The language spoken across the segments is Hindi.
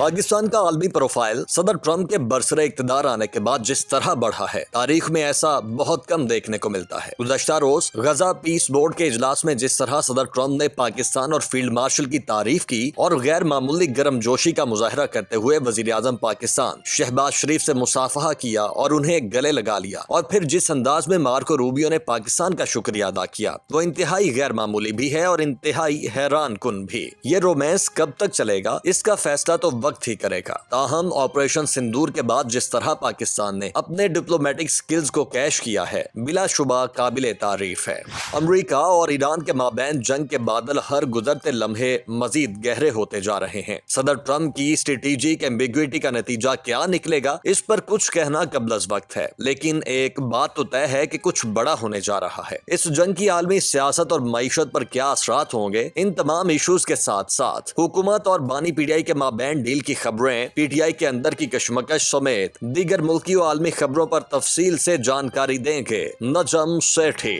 पाकिस्तान का आलमी प्रोफाइल सदर ट्रंप के बरसरे इक़्तिदार आने के बाद जिस तरह बढ़ा है, तारीख में ऐसा बहुत कम देखने को मिलता है। गुज़श्ता रोज गजा पीस बोर्ड के इजलास में जिस तरह सदर ट्रंप ने पाकिस्तान और फील्ड मार्शल की तारीफ की और गैर मामूली गर्मजोशी का मुजाहरा करते हुए वजीर आजम पाकिस्तान शहबाज शरीफ से मुसाफहा किया और उन्हें गले लगा लिया, और फिर जिस अंदाज में मार्को रूबियो ने पाकिस्तान का शुक्रिया अदा किया, वो इंतहाई गैर मामूली भी है और इंतहाई हैरान कुन भी। ये रोमांस कब तक चलेगा, इसका फैसला तो वक्त ही करेगा। ताहम ऑपरेशन सिंदूर के बाद जिस तरह पाकिस्तान ने अपने डिप्लोमेटिक स्किल्स को कैश किया है, बिलाशुबा काबिले तारीफ है। अमेरिका और ईरान के माबैन जंग के बादल हर गुजरते लम्हे मजीद गहरे होते जा रहे हैं। सदर ट्रंप की स्ट्रेटेजिक एम्बिग्विटी का नतीजा क्या निकलेगा, इस पर कुछ कहना कबलज वक्त है, लेकिन एक बात तो तय है कि कुछ बड़ा होने जा रहा है। इस जंग की आलमी सियासत और मईशत पर क्या असरात होंगे, इन तमाम इशूज के साथ साथ हुकूमत और बानी पीटीआई के माबैन डील की खबरें, पीटीआई के अंदर की कशमकश समेत दीगर मुल्की और आलमी खबरों पर तफसील से जानकारी देंगे नजम सेठी।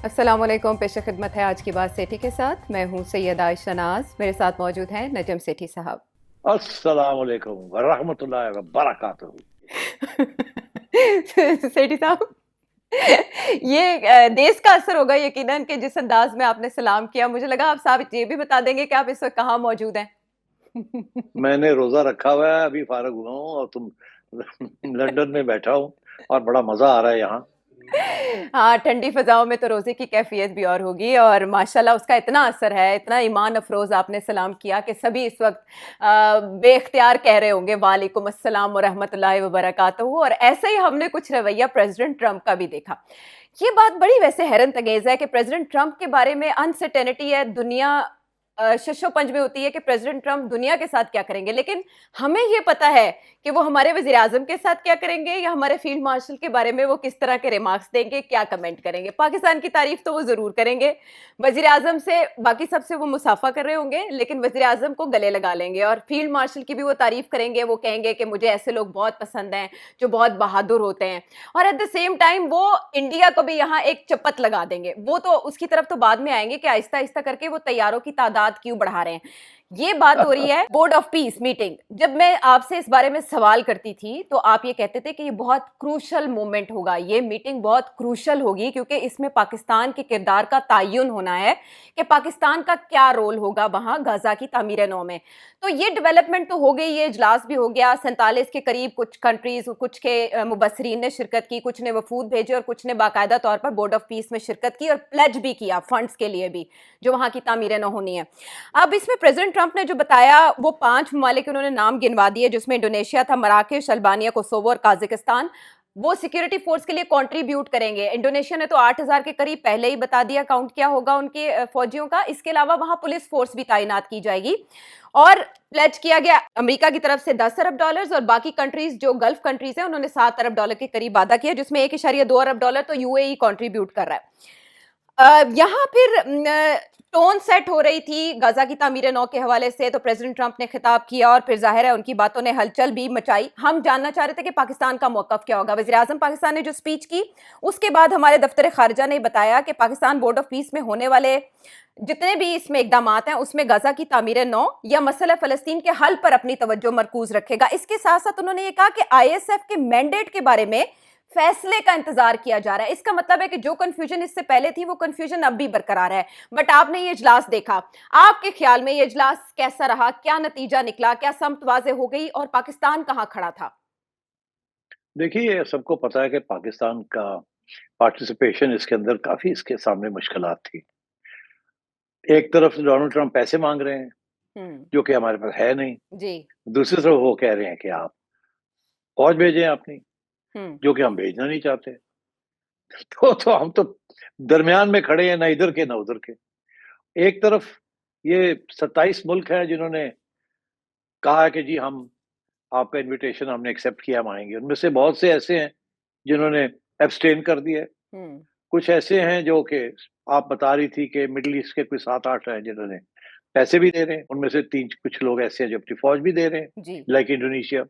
अस्सलाम वालेकुम, पेश खिदमत है आज की बात सेठी के साथ। मैं हूं सैयद आयशा नाज, मेरे साथ मौजूद हैं नजम सेठी साहब। अस्सलाम वालेकुम व रहमतुल्लाहि व बरकातहू। सेठी साहब, ये देश का असर होगा यकीनन कि जिस अंदाज में आपने सलाम किया, मुझे लगा आप साहब ये भी बता देंगे कि आप इस वक्त कहाँ मौजूद हैं। मैंने रोजा रखा हुआ है, अभी फारग हुआ हूँ और तुम लंदन में बैठा हूँ और बड़ा मजा आ रहा है यहाँ। हाँ, ठंडी फिजाओं में तो रोजे की कैफियत भी और होगी, और माशाल्लाह उसका इतना असर है, इतना ईमान अफरोज आपने सलाम किया कि सभी इस वक्त बेख्तियार कह रहे होंगे वालेकुम अस्सलाम व रहमतुल्लाहि व बरकातहू। और ऐसे ही हमने कुछ रवैया प्रेसिडेंट ट्रंप का भी देखा। ये बात बड़ी वैसे हैरत अंगेज है कि प्रेसिडेंट ट्रंप के बारे में अनसर्टेनिटी है, दुनिया शशो पंज में होती है कि प्रेसिडेंट ट्रंप दुनिया के साथ क्या करेंगे, लेकिन हमें ये पता है कि वो हमारे वजीर आजम के साथ क्या करेंगे या हमारे फील्ड मार्शल के बारे में वो किस तरह के रिमार्क्स देंगे, क्या कमेंट करेंगे। पाकिस्तान की तारीफ तो वो जरूर करेंगे, वजीर आजम से बाकी सबसे वो मुसाफा कर रहे होंगे, लेकिन वजीर आजम को गले लगा लेंगे, और फील्ड मार्शल की भी वो तारीफ करेंगे। वो कहेंगे कि मुझे ऐसे लोग बहुत पसंद हैं जो बहुत बहादुर होते हैं, और एट द सेम टाइम वो इंडिया को भी यहाँ एक चपत लगा देंगे। वो तो उसकी तरफ तो बाद में आएंगे कि आहिस्ता आहिस्ता करके वो तैयारों की तादाद क्यों बढ़ा रहे हैं। ये बात हो रही है बोर्ड ऑफ पीस मीटिंग। जब मैं आपसे इस बारे में सवाल करती थी तो आप ये कहते थे कि ये बहुत क्रूशल मोमेंट होगा, ये मीटिंग बहुत क्रूशल होगी, क्योंकि इसमें पाकिस्तान के किरदार का तायुन होना है कि पाकिस्तान का क्या रोल होगा वहां गाजा की तामीर नौ में। तो ये डेवलपमेंट तो हो गई, ये इजलास भी हो गया। 47 के करीब कुछ कंट्रीज, कुछ के मुबसरीन ने शिरकत की, कुछ ने वफूद भेजे और कुछ ने बाकायदा तौर पर बोर्ड ऑफ पीस में शिरकत की और प्लेज भी किया फंड्स के लिए भी जो वहां की तामीर नौ होनी है। अब इसमें प्रेसिडेंट ट्रंप ने जो बताया वो 5 ममालिक के उन्होंने नाम गिनवा दिए, जिसमें इंडोनेशिया था, मराकेश, अल्बानिया, कोसोवो और काजाकिस्तान। वो सिक्योरिटी फोर्स के लिए कंट्रीब्यूट करेंगे। इंडोनेशिया ने तो 8000 के करीब पहले ही बता दिया काउंट क्या होगा उनके फौजियों का। इसके अलावा वहां पुलिस फोर्स भी तैनात की जाएगी, और प्लेज किया गया अमेरिका की तरफ से $10 अरब, और बाकी कंट्रीज जो गल्फ कंट्रीज हैं उन्होंने $7 अरब के करीब वादा किया, जिसमें $1.2 अरब तो यूएई कंट्रीब्यूट कर रहा है। यहाँ फिर टोन सेट हो रही थी गाजा की तामीर नौ के हवाले से, तो प्रेसिडेंट ट्रंप ने खिताब किया और फिर जाहिर है उनकी बातों ने हलचल भी मचाई। हम जानना चाह रहे थे कि पाकिस्तान का मौकफ क्या होगा। वज़ीर आज़म पाकिस्तान ने जो स्पीच की उसके बाद हमारे दफ्तर खारजा ने बताया कि पाकिस्तान बोर्ड ऑफ पीस में होने वाले जितने भी इसमें इकदाम हैं उसमें गाजा की तामीर नौ या मसला फ़लस्तीन के हल पर अपनी तवज्जो मरकूज रखेगा। इसके साथ साथ उन्होंने ये कहा कि ISF के मैंडेट के बारे में फैसले का इंतजार किया जा रहा है। इसका मतलब है कि जो कंफ्यूजन इससे पहले थी वो कंफ्यूजन अब भी बरकरार है। बट आपने ये इजलास देखा, आपके ख्याल में ये इजलास कैसा रहा, क्या नतीजा निकला, क्या समत वाज़े हो गई और पाकिस्तान कहां खड़ा था? देखिए, सबको पता है कि पाकिस्तान का पार्टिसिपेशन इसके अंदर काफी इसके सामने मुश्किलात थी। एक तरफ से डोनाल्ड ट्रंप पैसे मांग रहे हैं जो कि हमारे पास है नहीं जी। दूसरी तरफ वो कह रहे हैं कि आप फौज भेजें अपनी, जो कि हम भेजना नहीं चाहते। तो हम तो दरमियान में खड़े हैं, ना इधर के ना उधर के। एक तरफ ये 27 मुल्क हैं जिन्होंने कहा है कि जी हम आपका इनविटेशन हमने एक्सेप्ट किया, हम आएंगे। उनमें से बहुत से ऐसे हैं जिन्होंने एब्सटेन कर दिया है। कुछ ऐसे हैं जो कि आप बता रही थी कि मिडिल ईस्ट के कोई 7-8 हैं जिन्होंने पैसे भी दे रहे हैं। उनमें से 3 कुछ लोग ऐसे हैं जो अपनी फौज भी दे रहे हैं, लाइक इंडोनेशिया।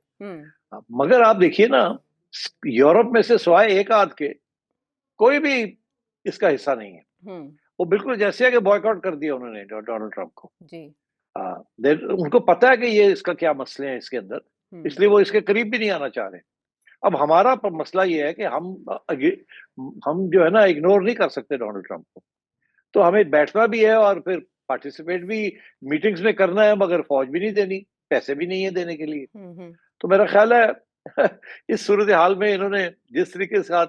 मगर आप देखिए ना, यूरोप में से सिवाय एक आध के कोई भी इसका हिस्सा नहीं है। वो बिल्कुल जैसे है कि बॉयकॉट कर दिया उन्होंने डोनाल्ड ट्रंप को। जी। उनको पता है कि ये इसका क्या मसले हैं इसके अंदर, इसलिए वो इसके करीब भी नहीं आना चाह रहे। अब हमारा मसला ये है कि हम जो है ना इग्नोर नहीं कर सकते डोनाल्ड ट्रंप को, तो हमें बैठना भी है और फिर पार्टिसिपेट भी मीटिंग्स में करना है, मगर फौज भी नहीं देनी, पैसे भी नहीं है देने के लिए। तो मेरा ख्याल है इस सूरत हाल में इन्होंने जिस तरीके के साथ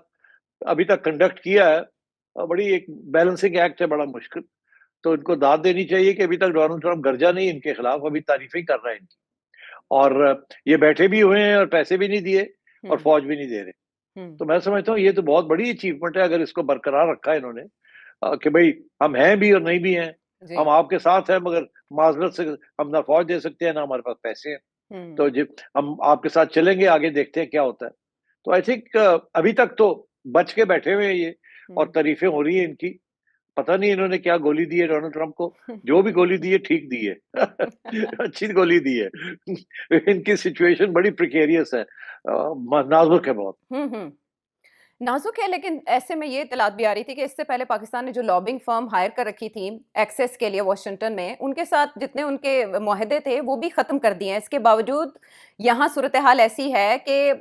अभी तक कंडक्ट किया है, बड़ी एक बैलेंसिंग एक्ट है, बड़ा मुश्किल। तो इनको दाद देनी चाहिए कि अभी तक डोनाल्ड ट्रंप गर्जा नहीं इनके खिलाफ, अभी तारीफें कर रहे हैं इनकी, और ये बैठे भी हुए हैं और पैसे भी नहीं दिए और फौज भी नहीं दे रहे। तो मैं समझता हूँ ये तो बहुत बड़ी अचीवमेंट है अगर इसको बरकरार रखा है इन्होंने, कि भाई हम हैं भी और नहीं भी हैं, हम आपके साथ हैं, मगर माजरत से हम ना फौज दे सकते हैं ना हमारे पास पैसे हैं, तो जब हम आपके साथ चलेंगे आगे देखते हैं क्या होता है। तो आई थिंक अभी तक तो बच के बैठे हुए हैं ये, और तारीफें हो रही है इनकी। पता नहीं इन्होंने क्या गोली दी है डोनाल्ड ट्रंप को, जो भी गोली दी है ठीक दी है अच्छी गोली दी है इनकी सिचुएशन बड़ी प्रिकेरियस है, नाजुक है बहुत। नाजुक है, लेकिन ऐसे में ये इत्तलात भी आ रही थी कि इससे पहले पाकिस्तान ने जो लॉबिंग फर्म हायर कर रखी थी एक्सेस के लिए वॉशिंगटन में, उनके साथ जितने उनके मुआहदे थे वो भी ख़त्म कर दिए हैं। इसके बावजूद यहाँ सूरत हाल ऐसी है कि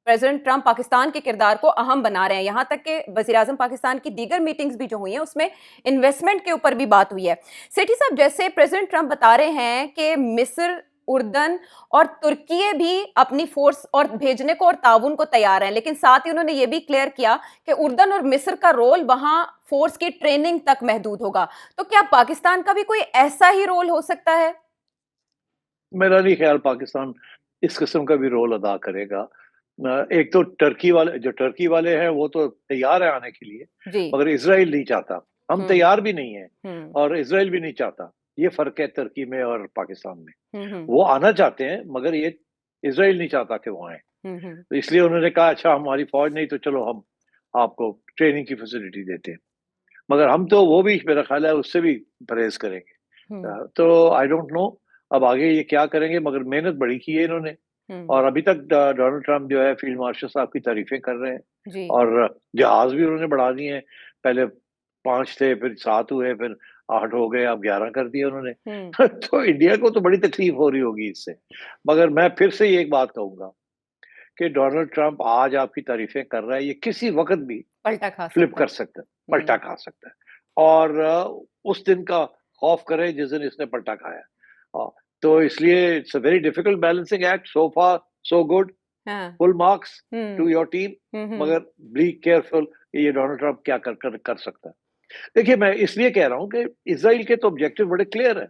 प्रेसिडेंट ट्रंप पाकिस्तान के किरदार को अहम बना रहे हैं। यहाँ तक कि वज़ीर-ए-आज़म पाकिस्तान की दीगर मीटिंग्स भी जो हुई हैं उसमें इन्वेस्टमेंट के ऊपर भी बात हुई है। सेठी साहब, जैसे प्रेसिडेंट ट्रंप बता रहे हैं कि मिस्र, उर्दन और तुर्की भी अपनी फोर्स और भेजने को और ताउन को तैयार हैं, लेकिन साथ ही उन्होंने ये भी क्लियर किया कि उर्दन और मिस्र का रोल वहां फोर्स की ट्रेनिंग तक महदूद होगा। तो क्या पाकिस्तान का भी कोई ऐसा ही रोल हो सकता है? मेरा नहीं ख्याल पाकिस्तान इस किस्म का भी रोल अदा करेगा। एक तो टर्की वाले हैं वो तो तैयार है आने के लिए, मगर इजराइल नहीं चाहता। हम तैयार भी नहीं है और इजराइल भी नहीं चाहता। ये फर्क है तुर्की में और पाकिस्तान में। वो आना चाहते हैं मगर ये इजराइल नहीं चाहता कि वो आए, तो इसलिए उन्होंने कहा अच्छा हमारी फौज नहीं तो चलो हम आपको ट्रेनिंग की फैसिलिटी देते हैं, मगर हम तो वो भी मेरा ख्याल है उससे भी परहेज करेंगे। तो आई डोंट नो अब आगे ये क्या करेंगे, मगर मेहनत बड़ी की है इन्होंने, और अभी तक डोनाल्ड ट्रंप जो है फील्ड मार्शल साहब की तारीफें कर रहे हैं, और जहाज भी उन्होंने बढ़ा दिए हैं। पहले 5 थे, फिर 7 हुए, फिर 8 हो गए, अब 11 कर दिए उन्होंने तो इंडिया को तो बड़ी तकलीफ हो रही होगी इससे। मगर मैं फिर से ये एक बात कहूंगा कि डोनाल्ड ट्रंप आज आपकी तारीफें कर रहा है, ये किसी वक्त भी फ्लिप कर सकता है, पलटा खा सकता है, और उस दिन का खौफ करे जिस दिन इसने पलटा खाया। तो इसलिए it's a very difficult balancing act. So far so good, full marks to your team, मगर बी केयरफुल ये डोनाल्ड ट्रंप क्या कर सकता है। देखिए मैं इसलिए कह रहा हूं कि इजराइल के तो ऑब्जेक्टिव बड़े क्लियर है,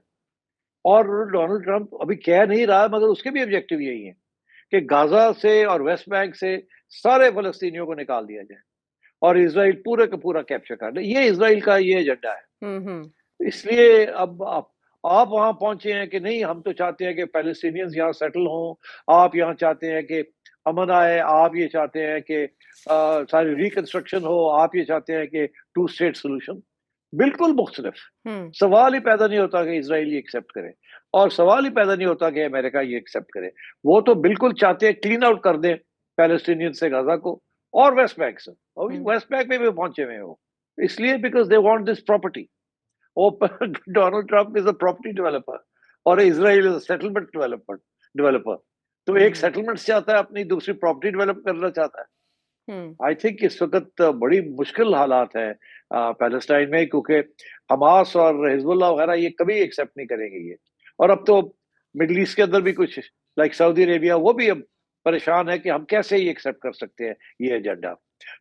और डोनाल्ड ट्रंप अभी कह नहीं रहा मगर उसके भी ऑब्जेक्टिव यही है कि गाजा से और वेस्ट बैंक से सारे फलस्तीनियों को निकाल दिया जाए और इजराइल पूरे का पूरा कैप्चर कर ले। ये इजराइल का ये एजेंडा है। इसलिए अब आप वहां पहुंचे हैं कि नहीं, हम तो चाहते हैं कि पैलेस्टीनियंस यहाँ सेटल हों, आप यहाँ चाहते हैं कि अमन आए, आप ये चाहते हैं कि सारी रिकंस्ट्रक्शन हो, आप ये चाहते हैं कि 2 स्टेट सोल्यूशन। बिल्कुल मुख्तलिफ। सवाल ही पैदा नहीं होता कि इजराइल ये एक्सेप्ट करे, और सवाल ही पैदा नहीं होता कि अमेरिका ये एक्सेप्ट करे। वो तो बिल्कुल चाहते हैं क्लीन आउट कर दें पैलेस्टीनियन से गाजा को और वेस्ट बैंक से, और वेस्ट बैंक में भी पहुंचे हुए हैं वो, इसलिए because they want this property. Donald Trump is a property developer और Israel is a settlement developer. तो एक सेटलमेंट चाहता है अपनी, दूसरी प्रॉपर्टी डेवलप करना चाहता है। आई थिंक इस वक्त बड़ी मुश्किल हालात है पैलेस्टाइन में, क्योंकि हमास और हिजबुल्लाह वगैरह ये कभी एक्सेप्ट नहीं करेंगे ये। और अब तो मिडल ईस्ट के अंदर भी कुछ लाइक सऊदी अरेबिया, वो भी अब परेशान है कि हम कैसे ये एक्सेप्ट कर सकते हैं ये एजेंडा।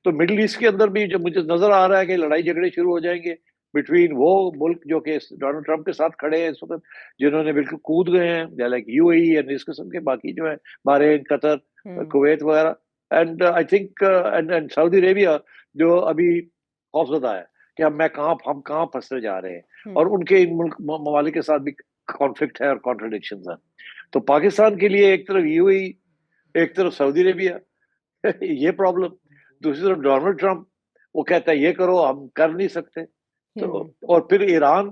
तो मिडल ईस्ट के अंदर भी जो मुझे नजर आ रहा है कि लड़ाई झगड़े शुरू हो जाएंगे बिटवीन वो मुल्क जो कि डोनाल्ड ट्रंप के साथ खड़े हैं इस वक्त, जिन्होंने बिल्कुल कूद गए हैं, लाइक यूएई एंड इस किस्म के, बाकी जो है बहरीन, कतर, कुवैत वगैरह, and I think and Saudi Arabia जो अभी खौफजदा है कि हम कहाँ फंसने जा रहे हैं, और उनके इन मुल्क ममालिक के साथ भी कॉन्फ्लिक्ट है और कॉन्ट्रडिक्शन है। तो पाकिस्तान के लिए एक तरफ यूएई, एक तरफ सऊदी अरेबिया ये प्रॉब्लम, दूसरी तरफ डोनाल्ड ट्रंप वो कहता है ये करो, हम कर नहीं सकते। तो और फिर ईरान,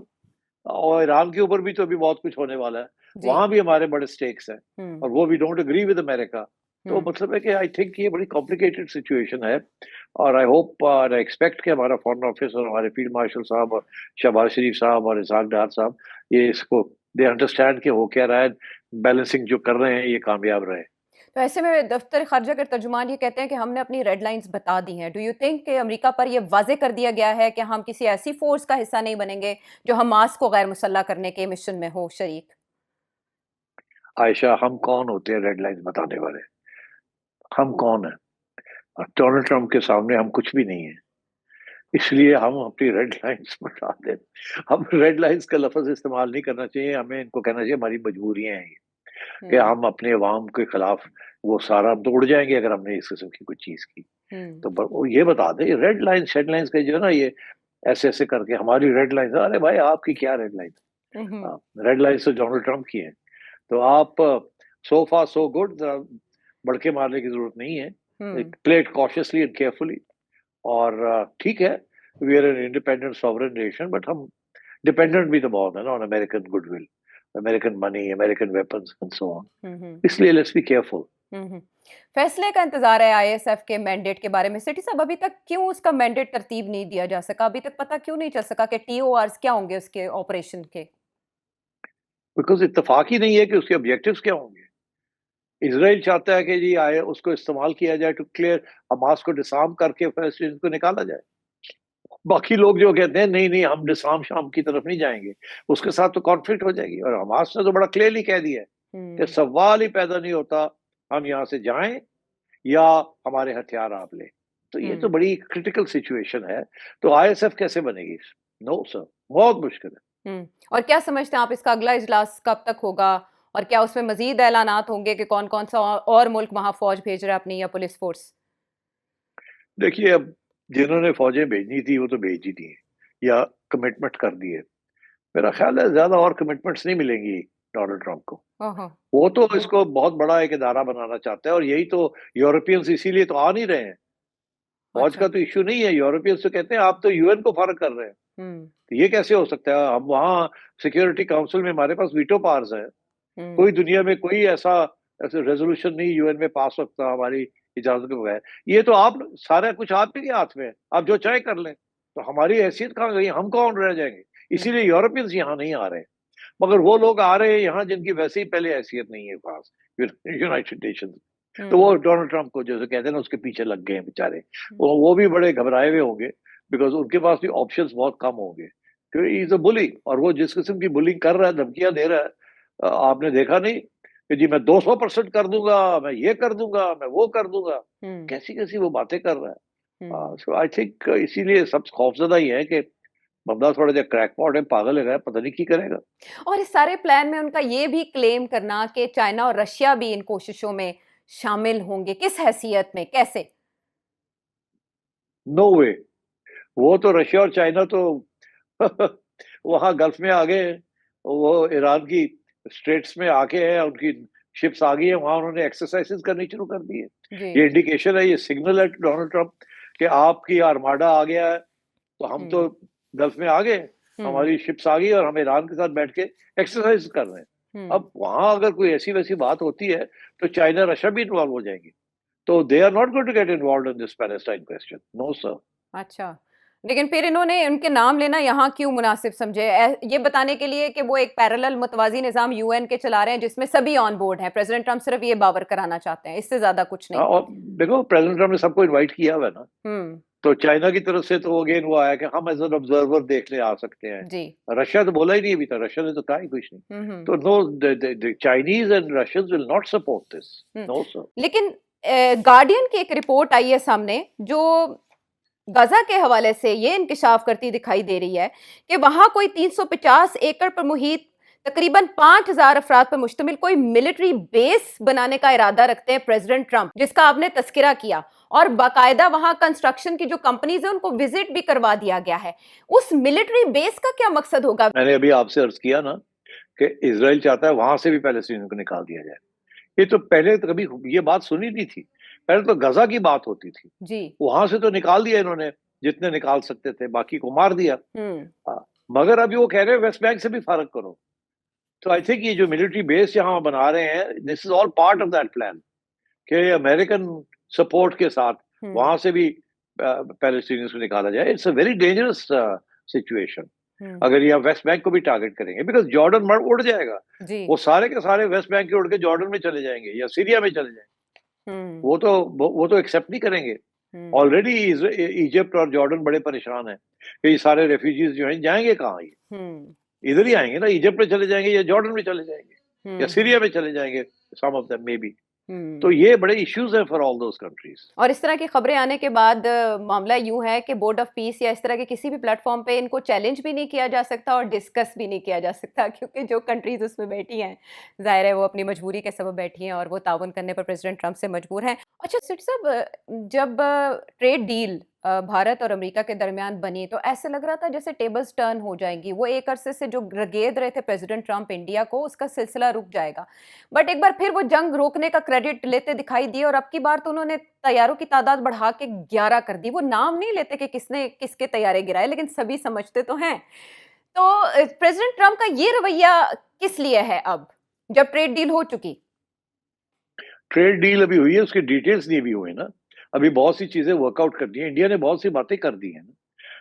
और ईरान के ऊपर भी तो अभी बहुत कुछ होने वाला है, वहां भी हमारे बड़े स्टेक्स हैं, और वो भी डोंट एग्री विद अमेरिका। तो मतलब है कि आई थिंक ये बड़ी कॉम्प्लिकेटेड सिचुएशन है। और आई होप और आई एक्सपेक्ट कि हमारा फॉरेन ऑफिस और हमारे फील्ड मार्शल साहब और शहबाज शरीफ साहब और इसाक डार साहब ये इसको दे अंडरस्टैंड कि हो क्या रहा है, बैलेंसिंग जो कर रहे हैं ये कामयाब रहे। तो ऐसे में दफ्तर खारजा के तर्जुमान ये कहते हैं कि हमने अपनी रेड लाइंस बता दी हैं। डू यू थिंक कि अमेरिका पर ये वाज़ेह कर दिया गया है कि हम किसी ऐसी फोर्स का हिस्सा नहीं बनेंगे जो हमास को गैर मुसल्लह करने के मिशन में हो शरीक? आयशा, हम कौन होते हैं रेड लाइंस बताने वाले? हम कौन है? डोनाल्ड ट्रंप के सामने हम कुछ भी नहीं है, इसलिए हम अपनी रेड लाइंस बता दें। हम रेड लाइंस का लफ्ज इस्तेमाल नहीं करना चाहिए, हमें इनको कहना चाहिए हमारी मजबूरियां हैं कि हम अपने अवाम के खिलाफ वो सारा हम तो उड़ जाएंगे अगर हमने इस किस्म की कोई चीज की। तो वो ये बता दे रेड लाइंस शेड लाइंस का जो है ना, ये ऐसे ऐसे करके हमारी रेड लाइंस, अरे भाई आपकी क्या रेड लाइन? रेड लाइंस तो डोनाल्ड ट्रंप की है। तो आप सो फार सो गुड, बड़के मारने की जरूरत नहीं है, play it cautiously and carefully. और ठीक है, we are an independent sovereign nation, but हम डिपेंडेंट भी तो बहुत है ना on American goodwill, American money, American weapons and so on. इसलिए लेट्स बी केयरफुल। फैसले का इंतजार है आईएसएफ के मैंडेट के बारे में। सिटी साहब, अभी तक क्यों उसका मैंडेट तरतीब नहीं दिया जा सका? अभी तक पता क्यों नहीं चल सका कि टीओआरस क्या होंगे उसके ऑपरेशन के? बिकॉज इत्तेफाक ही नहीं है कि उसके ऑब्जेक्टिव्स क्या होंगे। इजराइल चाहता है कि जी आए उसको इस्तेमाल किया जाए टू क्लियर हमास को डिसार्म करके फलस्तीन को निकाला जाए। बाकी लोग जो कहते हैं नहीं नहीं हम डिसार्म शाम की तरफ नहीं जाएंगे, उसके साथ तो कॉन्फ्लिक्ट हो जाएगी। और हमास ने तो बड़ा क्लियरली कह दिया है कि सवाल ही पैदा नहीं होता हम यहाँ से जाएं या हमारे हथियार आप लें। तो ये तो बड़ी क्रिटिकल सिचुएशन है। तो आईएसएफ कैसे बनेगी? नो सर, बहुत मुश्किल है। और क्या समझते हैं आप, इसका अगला इजलास कब तक होगा और क्या उसमें मजीद ऐलानात होंगे कि कौन कौन सा और मुल्क वहां फौज भेज रहा है अपनी या पुलिस फोर्स? देखिए, अब जिन्होंने फौजें भेजनी थी वो तो भेज ही दी या कमिटमेंट कर दी है। मेरा ख्याल है ज्यादा और कमिटमेंट्स नहीं मिलेंगी डोनाल्ड ट्रंप को। वो तो इसको बहुत बड़ा एक इदारा बनाना चाहता है और यही तो यूरोपियंस इसीलिए तो आ नहीं रहे हैं। फौज का तो इश्यू नहीं है, यूरोपियंस तो कहते हैं आप तो यूएन को फर्क कर रहे हैं। तो ये कैसे हो सकता है? हम वहाँ सिक्योरिटी काउंसिल में हमारे पास वीटो पावर्स है, कोई दुनिया में कोई ऐसा रेजोल्यूशन नहीं यूएन में पास सकता हमारी इजाजत के बगैर। ये तो आप सारा कुछ आपके के हाथ में है, आप जो चाहे कर लें। तो हमारी हैसियत कहाँ गई? हम कौन रह जाएंगे? इसीलिए यूरोपियंस यहाँ नहीं आ रहे, मगर वो लोग आ रहे हैं यहाँ जिनकी वैसे ही पहले हैसियत नहीं है खास, यूनाइटेड नेशन। तो वो डोनाल्ड ट्रंप को जैसे कहते हैं ना उसके पीछे लग गए हैं बेचारे। वो भी बड़े घबराए हुए होंगे, बिकॉज उनके पास भी ऑप्शंस बहुत कम होंगे, क्योंकि इज अ बुली। और वो जिस किस्म की बुलिंग कर रहा है, धमकियां दे रहा है, आपने देखा नहीं कि जी मैं 200% कर दूंगा, मैं ये कर दूंगा, मैं वो कर दूंगा। कैसी कैसी वो बातें कर रहा है। सो आई थिंक इसीलिए सब खौफजदा ही है कि बंदा थोड़ा जा क्रैकपॉट है, पागल है, पता नहीं की करेगा। और इस सारे प्लान में उनका ये भी क्लेम करना कि चाइना और रशिया भी इन कोशिशों में शामिल होंगे, किस हैसियत में, कैसे? नो वे। वो तो रशिया और चाइना तो वहां गल्फ में आ गए, वो ईरान की स्ट्रेट्स में आके है, उनकी शिप्स आ गई है वहां, उन्होंने एक्सरसाइजेस करनी शुरू कर दी है। ये इंडिकेशन है, ये सिग्नल है डोनाल्ड ट्रंप कि आपकी आर्माडा आ गया है, तो हम तो गल्फ में आ गए, हमारी शिप्स आ गई और हम ईरान के साथ बैठ के एक्सरसाइज कर रहे हैं। अब वहां अगर कोई ऐसी वैसी बात होती है तो चाइना रशिया भी इन्वॉल्व हो जाएंगे। तो they are not going to get involve in this Palestine question, no sir. अच्छा, लेकिन फिर इन्होंने उनके नाम लेना यहाँ क्यों मुनासिब समझे? ये बताने के लिए कि वो एक पैरेलल मुतवाजी निज़ाम यूएन के चला रहे हैं जिसमें सभी ऑन बोर्ड हैं। प्रेसिडेंट ट्रंप सिर्फ ये बावर कराना चाहते हैं, इससे ज्यादा कुछ नहीं। और देखो प्रेसिडेंट ट्रंप ने सबको इनवाइट किया हुआ है ना। तो चाइना की तरफ से तो अगेन वो आया कि हम एज एन ऑब्जर्वर देखने आ सकते हैं जी। रशिया तो बोला ही नहीं अभी तक, रशिया ने तो कहा ही कुछ नहीं। तो no, Chinese and Russians will not support this, no sir. लेकिन गार्डियन की एक रिपोर्ट आई है सामने जो गजा के हवाले से ये इंकशाफ करती दिखाई दे रही है कि वहां कोई 350 एकड़ पर मुहित तकरीबन 5000 अफराद पर मुश्तमिल कोई मिलिट्री बेस बनाने का इरादा रखते हैं प्रेसिडेंट ट्रंप, जिसका आपने तस्करा किया। और बाकायदा वहां कंस्ट्रक्शन की जो कंपनीज है उनको विजिट भी करवा दिया गया है। उस मिलिट्री बेस का क्या मकसद होगा? मैंने अभी आपसे अर्ज किया ना कि इजराइल चाहता है वहां से भी पैलेस्टीनियन को निकाल दिया जाए। ये तो पहले तो कभी ये बात सुनी नहीं थी, पहले तो गजा की बात होती थी जी। वहां से तो निकाल दिया इन्होंने जितने निकाल सकते थे, बाकी को मार दिया। मगर अभी वो कह रहे हैं वेस्ट बैंक से भी फर्क करो। तो आई थिंक ये जो मिलिट्री बेस यहाँ बना रहे हैं, this is all part of that plan कि अमेरिकन सपोर्ट के साथ वहां से भी पैलेस्टीनियंस को निकाला जाए, it's a very dangerous situation. अगर ये आप वेस्ट बैंक को भी टारगेट करेंगे, बिकॉज जॉर्डन उड़ जाएगा, जी। वो सारे के सारे वेस्ट बैंक के उड़ के जॉर्डन में चले जाएंगे या सीरिया में चले जाएंगे। वो तो एक्सेप्ट नहीं करेंगे। ऑलरेडी इजिप्ट और जॉर्डन बड़े परेशान हैं कि ये सारे रेफ्यूजीज जो हैं जाएंगे कहाँ, ये इधर ही आएंगे ना, इजिप्ट में चले जाएंगे या जॉर्डन में चले जाएंगे या सीरिया में चले जाएंगे, सम ऑफ देम मे बी। तो ये बड़े इश्यूज हैं फॉर ऑल दोस कंट्रीज। और इस तरह की खबरें आने के बाद मामला यूं है कि बोर्ड ऑफ पीस या इस तरह के किसी भी प्लेटफॉर्म पे इनको चैलेंज भी नहीं किया जा सकता और डिस्कस भी नहीं किया जा सकता, क्योंकि जो कंट्रीज उसमें बैठी हैं जाहिर है वो अपनी मजबूरी के सबब बैठी हैं और वो ताउन करने पर प्रेसिडेंट ट्रंप से मजबूर हैं। अच्छा सिट साहब, जब ट्रेड डील भारत और अमेरिका के दरमियान बनी तो ऐसे लग रहा था जैसे टेबल्स टर्न हो जाएंगी, वो एक अरसे से जो रगेद रहे थे प्रेसिडेंट ट्रंप इंडिया को, उसका सिलसिला रुक जाएगा। बट एक बार फिर वो जंग रोकने का क्रेडिट लेते दिखाई दिए और अब की बार तो उन्होंने तैयारों की तादाद बढ़ा के 11 कर दी। वो नाम नहीं लेते कि किसने किसके तैयारे गिराए, लेकिन सभी समझते तो हैं। तो प्रेसिडेंट ट्रंप का ये रवैया किस लिए है अब, जब ट्रेड डील हो चुकी? ट्रेड डील अभी हुई है, उसके डिटेल्स नहीं भी हुए ना, अभी बहुत सी चीजें वर्कआउट करनी है। इंडिया ने बहुत सी बातें कर दी है ना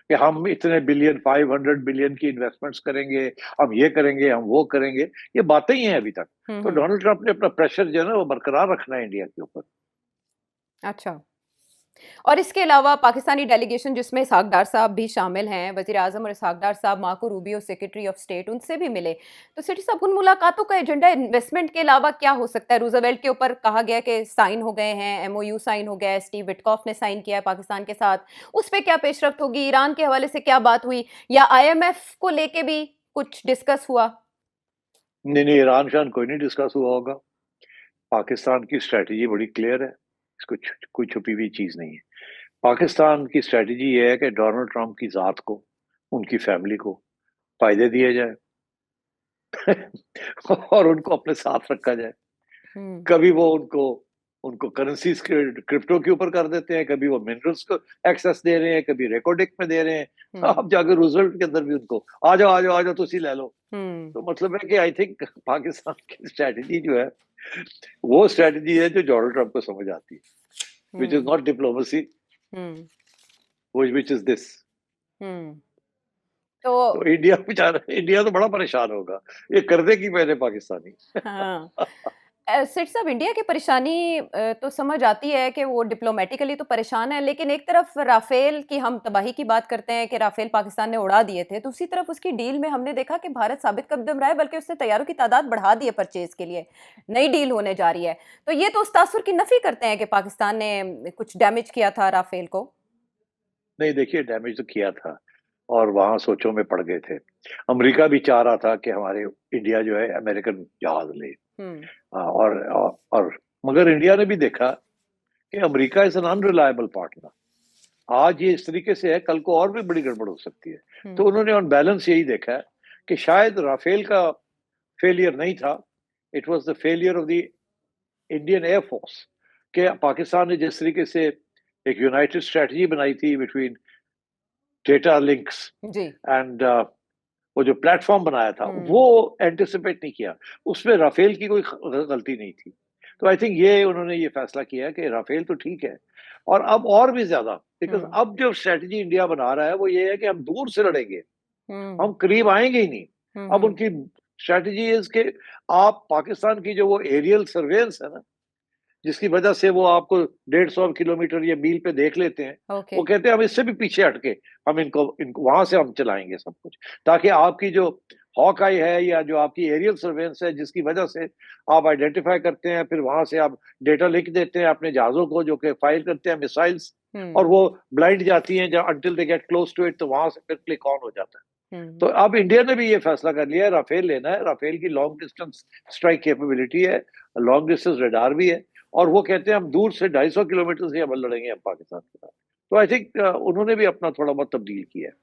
कि हम इतने बिलियन, 500 बिलियन की इन्वेस्टमेंट्स करेंगे, हम ये करेंगे, हम वो करेंगे, ये बातें ही हैं अभी तक। तो डोनाल्ड ट्रंप ने अपना प्रेशर जो है ना वो बरकरार रखना है इंडिया के ऊपर। अच्छा, और इसके अलावा पाकिस्तानी डेलीगेशन जिसमें इसहाक डार साहब भी शामिल हैं, वज़ीर आज़म और इसहाक डार साहब Marco Rubio secretary of state, उनसे भी मिले। तो सिटी साहब, उन मुलाकातों का एजेंडा इन्वेस्टमेंट के अलावा क्या हो सकता है? रूजवेल्ट के ऊपर कहा गया कि साइन हो गए हैं, एमओयू साइन हो गया है, स्टीव विटकॉफ ने साइन किया है पाकिस्तान के साथ, उस पर क्या पेशरफ्त होगी? ईरान के हवाले से क्या बात हुई, या IMF को लेके भी कुछ डिस्कस हुआ? नहीं, ईरान शान कोई नहीं डिस्कस हुआ होगा। पाकिस्तान की स्ट्रेटेजी बड़ी क्लियर है, इसको कोई छुपी हुई चीज नहीं है। पाकिस्तान की स्ट्रेटेजी ये है कि डोनाल्ड ट्रंप की जात को, उनकी फैमिली को फायदे दिए जाए और उनको अपने साथ रखा जाए। कभी वो उनको करेंसीज क्रिप्टो के ऊपर कर देते हैं, कभी वो मिनरल्स को एक्सेस दे रहे हैं, कभी रेकोडिक में दे रहे हैं। अब जाकर रूजवेल्ट के अंदर भी उनको आ जाओ तुसी ले लो। तो मतलब है कि आई थिंक पाकिस्तान की स्ट्रेटेजी जो है वो स्ट्रेटेजी है जो डोनाल्ड ट्रंप को समझ आती है, which is not diplomacy, which is this। तो इंडिया तो बड़ा परेशान होगा, ये कर देगी पहले पाकिस्तानी। हाँ। सेठ साहब, इंडिया की परेशानी तो समझ आती है कि वो डिप्लोमेटिकली तो परेशान है, लेकिन एक तरफ राफेल की हम तबाही की बात करते हैं कि राफेल पाकिस्तान ने उड़ा दिए थे, दूसरी तरफ उसकी डील में हमने देखा कि भारत साबित कदम रहा है, बल्कि उसने तैयारों की तादाद बढ़ा दी है परचेज के लिए, नई डील होने जा रही है। तो ये तो उस तासुर की नफी करते हैं कि पाकिस्तान ने कुछ डैमेज किया था राफेल को। नहीं, देखिए डैमेज तो किया था और वहां सोचों में पड़ गए थे। अमेरिका भी चाह रहा था कि हमारे इंडिया जो है अमेरिकन जहाज ले, और मगर इंडिया ने भी देखा कि America is an unreliable partner. आज ये इस तरीके से है, कल को और भी बड़ी गड़बड़ हो सकती है। तो उन्होंने ऑन बैलेंस यही देखा है कि शायद राफेल का फेलियर नहीं था, it was the failure of the Indian air force. के पाकिस्तान ने जिस तरीके से एक यूनाइटेड स्ट्रेटजी बनाई थी बिटवीन डेटा लिंक्स एंड वो जो प्लेटफॉर्म बनाया था वो एंटिसिपेट नहीं किया, उसमें राफेल की कोई गलती नहीं थी। तो आई थिंक ये उन्होंने ये फैसला किया कि राफेल तो ठीक है, और अब और भी ज्यादा, बिकॉज अब जो स्ट्रेटजी इंडिया बना रहा है वो ये है कि हम दूर से लड़ेंगे, हम करीब आएंगे ही नहीं। अब उनकी स्ट्रेटजी इज कि आप पाकिस्तान की जो वो एरियल सर्वेलेंस है ना, जिसकी वजह से वो आपको 150 किलोमीटर या मील पे देख लेते हैं, वो कहते हैं हम इससे भी पीछे हटके हम इनको वहां से हम चलाएंगे सब कुछ, ताकि आपकी जो हॉक आई है या जो आपकी एरियल सर्वेलेंस है, जिसकी वजह से आप आइडेंटिफाई करते हैं, फिर वहां से आप डेटा लिख देते हैं अपने जहाजों को जो कि फायर करते हैं मिसाइल्स, और वो ब्लाइंड जाती हैं जब until they get close to it, तो वहां से फिर क्लिक ऑन हो जाता है। तो अब इंडिया ने भी ये फैसला कर लिया है, राफेल लेना है। राफेल की लॉन्ग डिस्टेंस स्ट्राइक कैपेबिलिटी है, लॉन्ग डिस्टेंस रडार भी है, और वो कहते हैं हम दूर से 250 किलोमीटर से हम लड़ेंगे हम पाकिस्तान के साथ। तो आई थिंक उन्होंने भी अपना थोड़ा बहुत तब्दील किया है।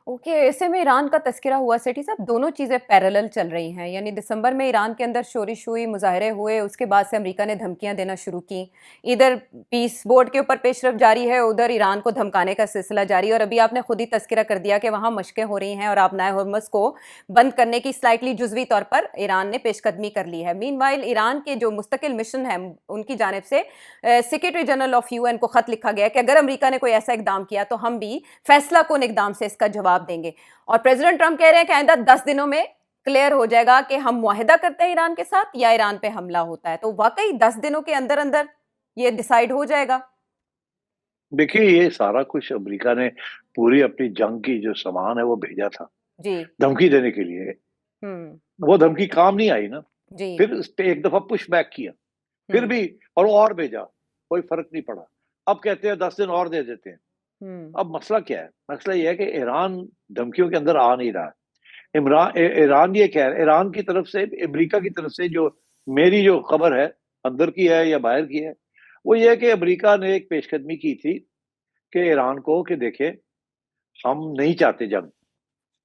ओके, ऐसे में ईरान का तस्करा हुआ सेठी साहब, दोनों चीज़ें पैरेलल चल रही हैं। यानी दिसंबर में ईरान के अंदर शोरिश हुई, मुज़ाहरे हुए, उसके बाद से अमेरिका ने धमकियाँ देना शुरू की। इधर पीस बोर्ड के ऊपर पेशरफ जारी है, उधर ईरान को धमकाने का सिलसिला जारी है और अभी आपने खुद ही तस्करा कर दिया कि वहाँ मशक़ें हो रही हैं और आपनाए हॉर्मुज़ को बंद करने की स्लाइटली जुज़वी तौर पर ईरान ने पेशकदमी कर ली है। मीनवाइल ईरान के जो मुस्तकिल मिशन है, उनकी जानिब से सेक्रेटरी जनरल ऑफ यूएन को ख़त लिखा गया कि अगर अमेरिका ने कोई ऐसा इक़दाम किया तो हम भी फैसला कुन इक़दाम से इसका जवाब देंगे। और प्रेसिडेंट ट्रंप कह रहे हैं कि आइंदा 10 दिनों में क्लियर हो जाएगा कि हम मुआहिदा करते हैं ईरान के साथ या ईरान पे हमला होता है। तो वाकई 10 दिनों के अंदर अंदर ये डिसाइड हो जाएगा। देखिए, ये सारा कुछ अमेरिका ने पूरी अपनी जंग की जो सामान है वो भेजा था जी। धमकी देने के लिए। वो धमकी काम नहीं आई ना। जी। फिर उस पे एक दफा पुश बैक किया, फिर भी और भेजा, कोई फर्क नहीं पड़ा। अब कहते हैं 10 दिन और दे देते हैं। अब मसला क्या है? मसला ये है कि ईरान धमकियों के अंदर आ नहीं रहा है। ईरान ये कह रहा है, ईरान की तरफ से, अमेरिका की तरफ से, जो मेरी जो खबर है, अंदर की है या बाहर की है, वो ये है कि अमेरिका ने एक पेशकदमी की थी कि ईरान को कि देखिए, हम नहीं चाहते जंग,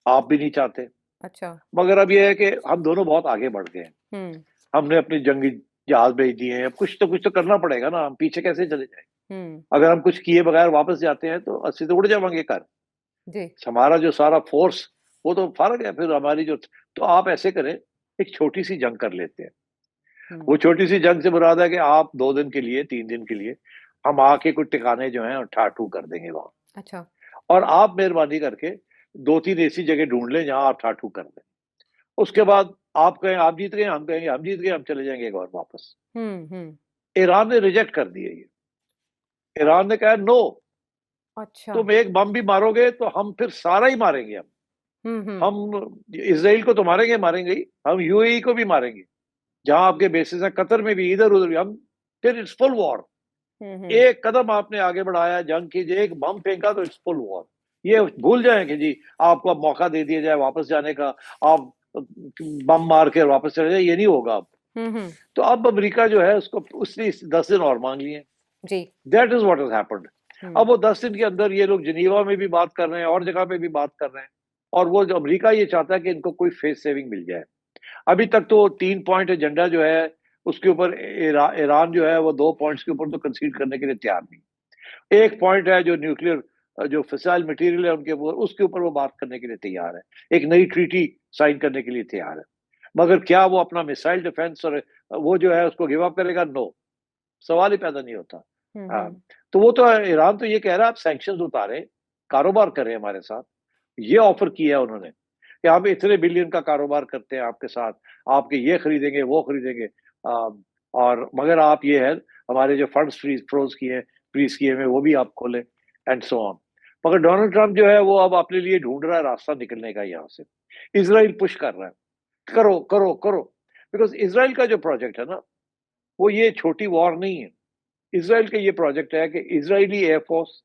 आप भी नहीं चाहते। अच्छा। मगर अब ये है कि हम दोनों बहुत आगे बढ़ गए हैं। हमने अपनी जंगी जहाज भेज दिए हैं, अब कुछ तो करना पड़ेगा ना, हम पीछे कैसे चले जाएँ? अगर हम कुछ किए बगैर वापस जाते हैं तो अस्सी तो उड़ जाएंगे घर। जी। हमारा जो सारा फोर्स वो तो फर्क है, फिर हमारी जो, तो आप ऐसे करें, एक छोटी सी जंग कर लेते हैं। वो छोटी सी जंग से मुराद है कि आप 2 दिन के लिए, 3 दिन के लिए हम आके कुछ ठिकाने जो हैं ठाठू कर देंगे वहाँ। अच्छा। और आप मेहरबानी करके 2-3 ऐसी जगह ढूंढ लें जहाँ आप ठाठू कर दें। उसके बाद आप कहें आप जीत गए, हम कहेंगे हम जीत गए, हम चले जाएंगे एक और वापस। ईरान ने रिजेक्ट कर दिया ये। ईरान ने कहा नो, अच्छा। तुम एक बम भी मारोगे तो हम फिर सारा ही मारेंगे। हम इसराइल को तो मारेंगे मारेंगे ही, हम यूएई को भी मारेंगे, जहां आपके बेसिस हैं, कतर में भी, इधर उधर भी हम, फिर इट्स फुल वॉर। एक कदम आपने आगे बढ़ाया जंग की, एक बम फेंका तो इट्स फुल वॉर। ये भूल जाए कि जी आपको अब मौका दे दिया जाए वापस जाने का, आप बम मार के वापस चले जाए, ये नहीं होगा अब। तो अब अमेरिका जो है उसको, उसने 10 दिन और मांग लिए। जी। That is what has happened. अब वो 10 दिन के अंदर ये लोग जिनीवा में भी बात कर रहे हैं और जगह पे भी बात कर रहे हैं, और वो जो अमेरिका ये चाहता है कि इनको कोई फेस सेविंग मिल जाए। अभी तक तो 3 पॉइंट एजेंडा जो है उसके ऊपर ईरान जो है वो 2 पॉइंट्स के ऊपर तो कंसीड करने के लिए तैयार नहीं। एक पॉइंट है जो न्यूक्लियर, जो फिसाइल मटेरियल है उनके ऊपर, उसके ऊपर वो बात करने के लिए तैयार है, एक नई ट्रीटी साइन करने के लिए तैयार है। मगर क्या वो अपना मिसाइल डिफेंस और वो जो है उसको गिव अप करेगा? नो, सवाल ही पैदा नहीं होता। हाँ, तो वो तो ईरान तो ये कह रहा है आप सैंक्शंस उतारें, कारोबार करें हमारे साथ, ये ऑफर किया है उन्होंने कि हम इतने बिलियन का कारोबार करते हैं आपके साथ, आपके ये खरीदेंगे वो खरीदेंगे, और मगर आप ये है हमारे जो फंड्स फ्रीज किए हुए वो भी आप खोलें, एंड सो ऑन। मगर डोनाल्ड ट्रंप जो है वो अब अपने लिए ढूंढ रहा है रास्ता निकलने का यहाँ से। इसराइल पुश कर रहा है, करो करो करो, बिकॉज इसराइल का जो प्रोजेक्ट है ना, वो ये छोटी वॉर नहीं है। इसराइल का ये प्रोजेक्ट है कि इजरायली एयरफोर्स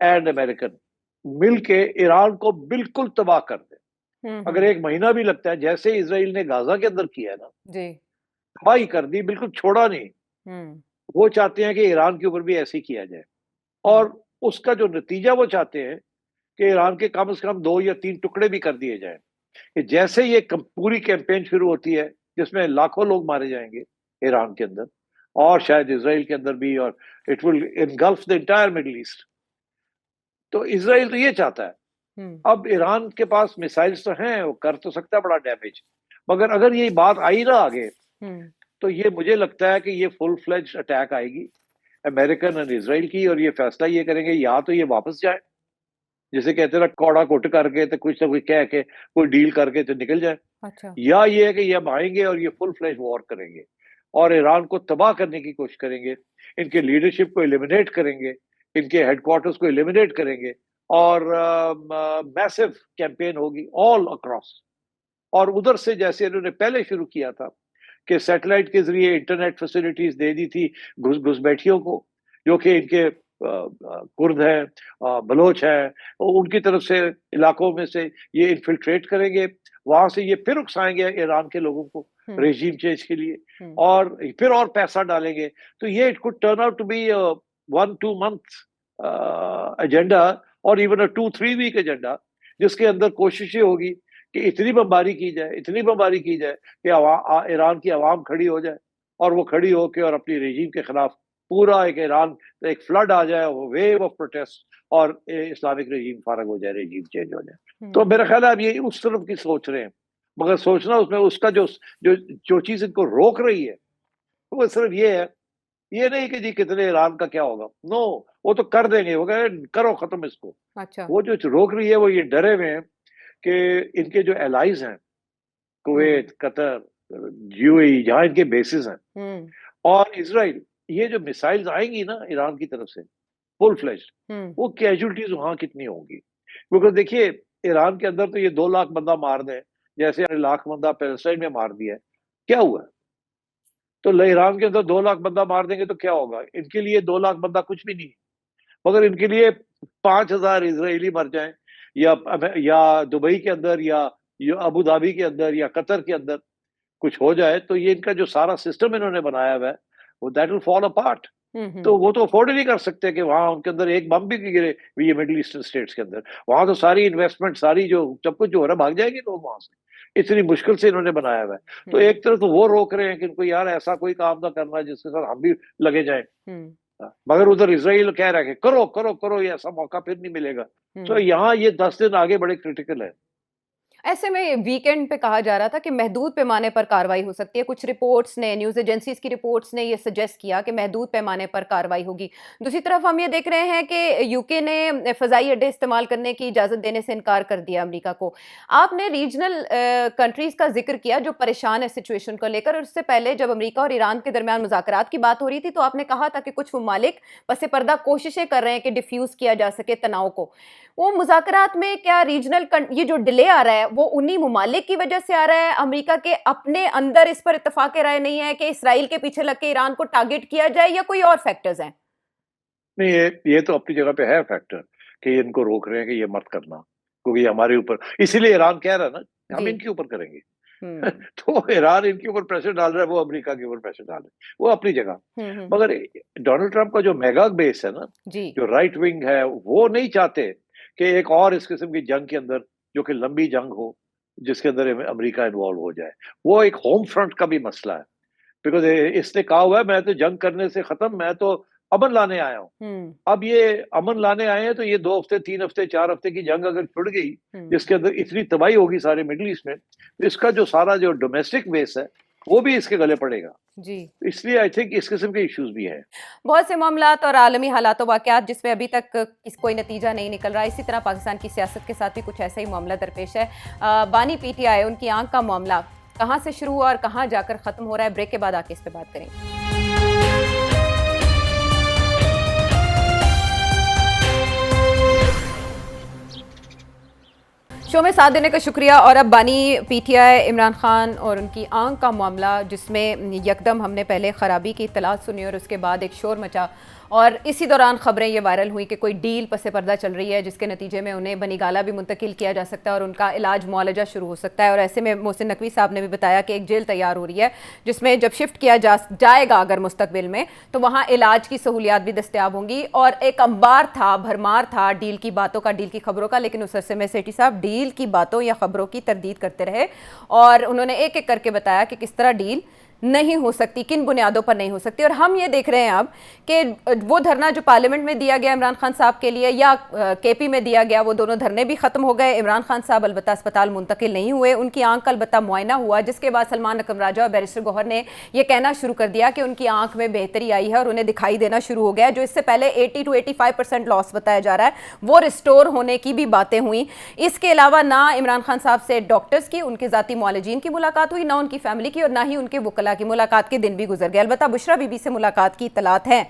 एंड अमेरिकन मिलके ईरान को बिल्कुल तबाह कर दे। अगर 1 महीना भी लगता है, जैसे इसराइल ने गाजा के अंदर किया है ना, जी। तबाही कर दी, बिल्कुल छोड़ा नहीं। वो चाहते हैं कि ईरान के ऊपर भी ऐसे ही किया जाए, और उसका जो नतीजा वो चाहते हैं कि ईरान के कम से कम 2 या 3 टुकड़े भी कर दिए जाएं, कि जैसे ये पूरी कैंपेन शुरू होती है जिसमें लाखों लोग मारे जाएंगे ईरान के अंदर और शायद इसराइल के अंदर भी, और it will engulf the entire middle east. तो इसराइल तो ये चाहता है। अब ईरान के पास मिसाइल्स तो हैं, वो कर तो सकता है बड़ा डैमेज, मगर अगर ये बात आई ना आगे, तो ये मुझे लगता है कि ये फुल फ्लेज अटैक आएगी अमेरिकन और इसराइल की, और ये फैसला ये करेंगे या तो ये वापस जाए, जिसे कहते हैं कौड़ा कुट करके, तो कुछ ना कुछ कह के कोई डील करके तो निकल जाए। अच्छा। या ये है कि ये हम आएंगे और ये फुल फ्लेज वॉर करेंगे और ईरान को तबाह करने की कोशिश करेंगे, इनके लीडरशिप को एलिमिनेट करेंगे, इनके हेडक्वार्टर्स को एलिमिनेट करेंगे, और मैसिव कैंपेन होगी ऑल अक्रॉस। और उधर से जैसे इन्होंने पहले शुरू किया था कि सैटेलाइट के जरिए इंटरनेट फैसिलिटीज दे दी थी घुसपैठियों को, जो कि इनके कुर्द हैं, बलोच हैं, उनकी तरफ से इलाकों में से ये इन्फिल्ट्रेट करेंगे, वहां से ये फिर उकसाएंगे ईरान के लोगों को रेजिम चेंज के लिए, और फिर और पैसा डालेंगे। तो ये it could turn out to be 1-2 month agenda, और इवन अ 2-3 week एजेंडा, जिसके अंदर कोशिशें होगी कि इतनी बमबारी की जाए, इतनी बमबारी की जाए कि ईरान की आवाम खड़ी हो जाए, और वो खड़ी होकर और अपनी रेजीम के खिलाफ पूरा एक फ्लड आ जाए, वो वेव ऑफ प्रोटेस्ट, और इस्लामिक रेजीम फारग हो जाए, रेजीम चेंज हो जाए। तो मेरा ख्याल है अब ये उस तरफ की सोच रहे हैं, मगर सोचना उसमें उसका जो जो जो चीज इनको रोक रही है वो सिर्फ ये है, ये नहीं कि जी कितने ईरान का क्या होगा, नो, वो तो कर देंगे, वो कह रहे करो खत्म इसको। अच्छा। वो जो रोक रही है वो ये डरे हुए हैं कि इनके जो एलाइज हैं, कुवैत, कतर, यूएई, जहां इनके बेसिस हैं, और इसराइल, ये जो मिसाइल्स आएंगी ना ईरान की तरफ से फुल फ्लेज्ड, वो कैजुअलिटीज वहां कितनी होंगी, क्योंकि देखिए ईरान के अंदर तो ये 2 लाख बंदा मार दें, जैसे 1 लाख बंदा पैलेस्टाइन में मार दिया है, क्या हुआ? तो ईरान के अंदर 2 लाख बंदा मार देंगे तो क्या होगा? इनके लिए 2 लाख बंदा कुछ भी नहीं, मगर इनके लिए 5,000 इजरायली मर जाएं, या दुबई के अंदर, या अबू धाबी के अंदर, या कतर के अंदर कुछ हो जाए, तो ये इनका जो सारा सिस्टम इन्होंने बनाया हुआ है वो दैट विल फॉल अपार्ट। तो वो तो अफोर्ड ही नहीं कर सकते कि वहां उनके अंदर एक बम भी गिरे, ये मिडिल ईस्टर्न स्टेट्स के अंदर, वहां तो सारी इन्वेस्टमेंट, सारी जो सब कुछ जो हो रहा है, भाग जाएगी लोग वहां से, इतनी मुश्किल से इन्होंने बनाया हुआ है। तो एक तरफ तो वो रोक रहे हैं कि इनको यार ऐसा कोई काम ना करना जिसके साथ हम भी लगे जाएं, मगर उधर इसराइल कह रहा है कि करो करो करो, ये ऐसा मौका फिर नहीं मिलेगा। तो यहाँ ये 10 दिन आगे बड़े क्रिटिकल है। ऐसे में वीकेंड पे कहा जा रहा था कि महदूद पैमाने पर कार्रवाई हो सकती है। कुछ रिपोर्ट्स ने, न्यूज़ एजेंसीज की रिपोर्ट्स ने ये सजेस्ट किया कि महदूद पैमाने पर कार्रवाई होगी। दूसरी तरफ हम ये देख रहे हैं कि यूके ने फ़ज़ाई अड्डे इस्तेमाल करने की इजाज़त देने से इनकार कर दिया अमेरिका को। आपने रीजनल कंट्रीज़ का जिक्र किया जो परेशान है सिचुएशन को लेकर, और उससे पहले जब अमेरिका और ईरान के दरमियान मुज़ाकरात की बात हो रही थी तो आपने कहा था कि कुछ ममालिक पसे पर्दा कोशिशें कर रहे हैं कि डिफ्यूज़ किया जा सके तनाव को। वो मुज़ाकरात में क्या रीजनल ये जो डिले आ रहा है वो उन्हीं ममालिक की वजह से आ रहा है? अमेरिका के अपने अंदर इस पर इत्तेफाक राय नहीं है कि इसराइल के पीछे लग के ईरान को टारगेट किया जाए, या कोई और फैक्टर्स हैं? नहीं, ये तो अपनी जगह पे है फैक्टर कि इनको रोक रहे हैं कि ये मत करना, क्योंकि हमारे ऊपर, इसीलिए ईरान कह रहा है ना हम इनके ऊपर करेंगे। तो ईरान इनके ऊपर प्रेशर डाल रहा है, वो अमेरिका के ऊपर प्रेशर डाल रहा है, वो अपनी जगह। मगर डोनाल्ड ट्रंप का जो मेगा बेस है ना, जो राइट विंग है, वो नहीं चाहते कि एक और इस किस्म की जंग के अंदर, जो कि लंबी जंग हो, जिसके अंदर अमेरिका इन्वॉल्व हो जाए। वो एक होम फ्रंट का भी मसला है, बिकॉज इसने कहा हुआ है मैं तो जंग करने से खत्म, मैं तो अमन लाने आया हूँ। अब ये अमन लाने आए हैं, तो ये 2 हफ्ते, 3 हफ्ते, 4 हफ्ते की जंग अगर छुड़ गई, जिसके अंदर इतनी तबाही होगी सारे मिडिल ईस्ट में, इसका जो सारा जो डोमेस्टिक बेस है वो भी इसके गले पड़ेगा जी। इसलिए आई थिंक इस किस्म के इश्यूज भी हैं। बहुत से मामलात और आलमी हालात और वाक़यात जिसमें अभी तक कोई नतीजा नहीं निकल रहा। इसी तरह पाकिस्तान की सियासत के साथ भी कुछ ऐसा ही मामला दरपेश है। बानी पीटीआई, उनकी आंख का मामला कहाँ से शुरू हुआ और कहाँ जाकर ख़त्म हो रहा है, ब्रेक के बाद आके इस पर बात करेंगे। शो में साथ देने का शुक्रिया। और अब बानी पीटीआई, इमरान खान और उनकी आंख का मामला, जिसमें यकदम हमने पहले खराबी की इत्तला सुनी और उसके बाद एक शोर मचा, और इसी दौरान खबरें ये वायरल हुई कि कोई डील पसे पर्दा चल रही है जिसके नतीजे में उन्हें बनीगाला भी मुंतकिल किया जा सकता है और उनका इलाज मुआलजा शुरू हो सकता है। और ऐसे में मोहसिन नकवी साहब ने भी बताया कि एक जेल तैयार हो रही है जिसमें जब शिफ्ट किया जाएगा अगर मुस्तकबिल में, तो वहाँ इलाज की सहूलियात भी दस्तियाब होंगी। और एक अंबार था, भरमार था डील की बातों का, डील की खबरों का, लेकिन उस अरसे में सेठी साहब डील की बातों या खबरों की तरदीद करते रहे और उन्होंने एक एक करके बताया कि किस तरह डील नहीं हो सकती, किन बुनियादों पर नहीं हो सकती। और हम ये देख रहे हैं अब कि वो धरना जो पार्लियामेंट में दिया गया इमरान खान साहब के लिए या केपी में दिया गया, वो दोनों धरने भी ख़त्म हो गए। इमरान खान साहब अलबत्ता अस्पताल मुंतकिल नहीं हुए, उनकी आंख का अलबत्ता मुआयना हुआ, जिसके बाद सलमान अकरम राजा और बैरिस्टर गौहर ने यह कहना शुरू कर दिया कि उनकी आंख में बेहतरी आई है और उन्हें दिखाई देना शुरू हो गया। जो इससे पहले 80 to 85% लॉस बताया जा रहा है, वो रिस्टोर होने की भी बातें हुई। इसके अलावा ना इमरान खान साहब से डॉक्टर्स की, उनके ज़ाती मुआलजीन की मुलाकात हुई, ना उनकी फैमिली की, और ना ही उनके वकला की। मुलाकात के दिन भी गुजर गया। अलबत्ता बुशरा बीबी से मुलाकात की इत्तलात हैं।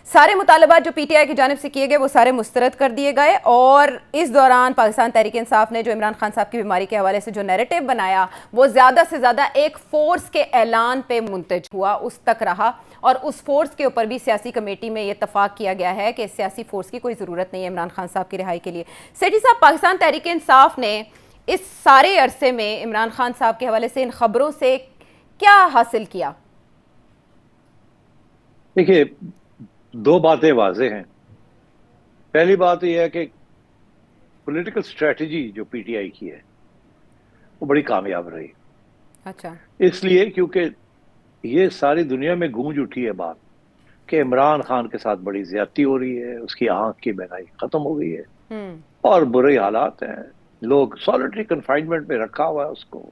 सारे मुतालबात जो पीटीआई की जानिब से किए गए वो सारे मुस्तरद कर दिए गए। और इस दौरान पाकिस्तान तहरीक इंसाफ ने जो इमरान खान साहब की बीमारी के हवाले से जो नैरेटिव बनाया, वो ज़्यादा से ज़्यादा एक फोर्स के ऐलान पे मुंतज हुआ, उस तक रहा। और उस फोर्स के ऊपर भी सियासी कमेटी में ये इत्तफाक किया गया है कि सियासी फोर्स की कोई ज़रूरत नहीं है इमरान खान साहब की रिहाई के लिए। सेठी साहब, पाकिस्तान तहरीक इंसाफ ने इस सारे अरसे में इमरान खान साहब के हवाले से इन खबरों से क्या हासिल किया? देखिए, 2 बातें वाज़ेह हैं। पहली बात यह है कि पॉलिटिकल स्ट्रेटजी जो पीटीआई की है वो बड़ी कामयाब रही। अच्छा। इसलिए क्योंकि ये सारी दुनिया में गूंज उठी है बात कि इमरान खान के साथ बड़ी ज्यादती हो रही है, उसकी आंख की बहनाई खत्म हो गई है और बुरे हालात हैं, लोग सॉलिटरी कन्फाइनमेंट में रखा हुआ है उसको,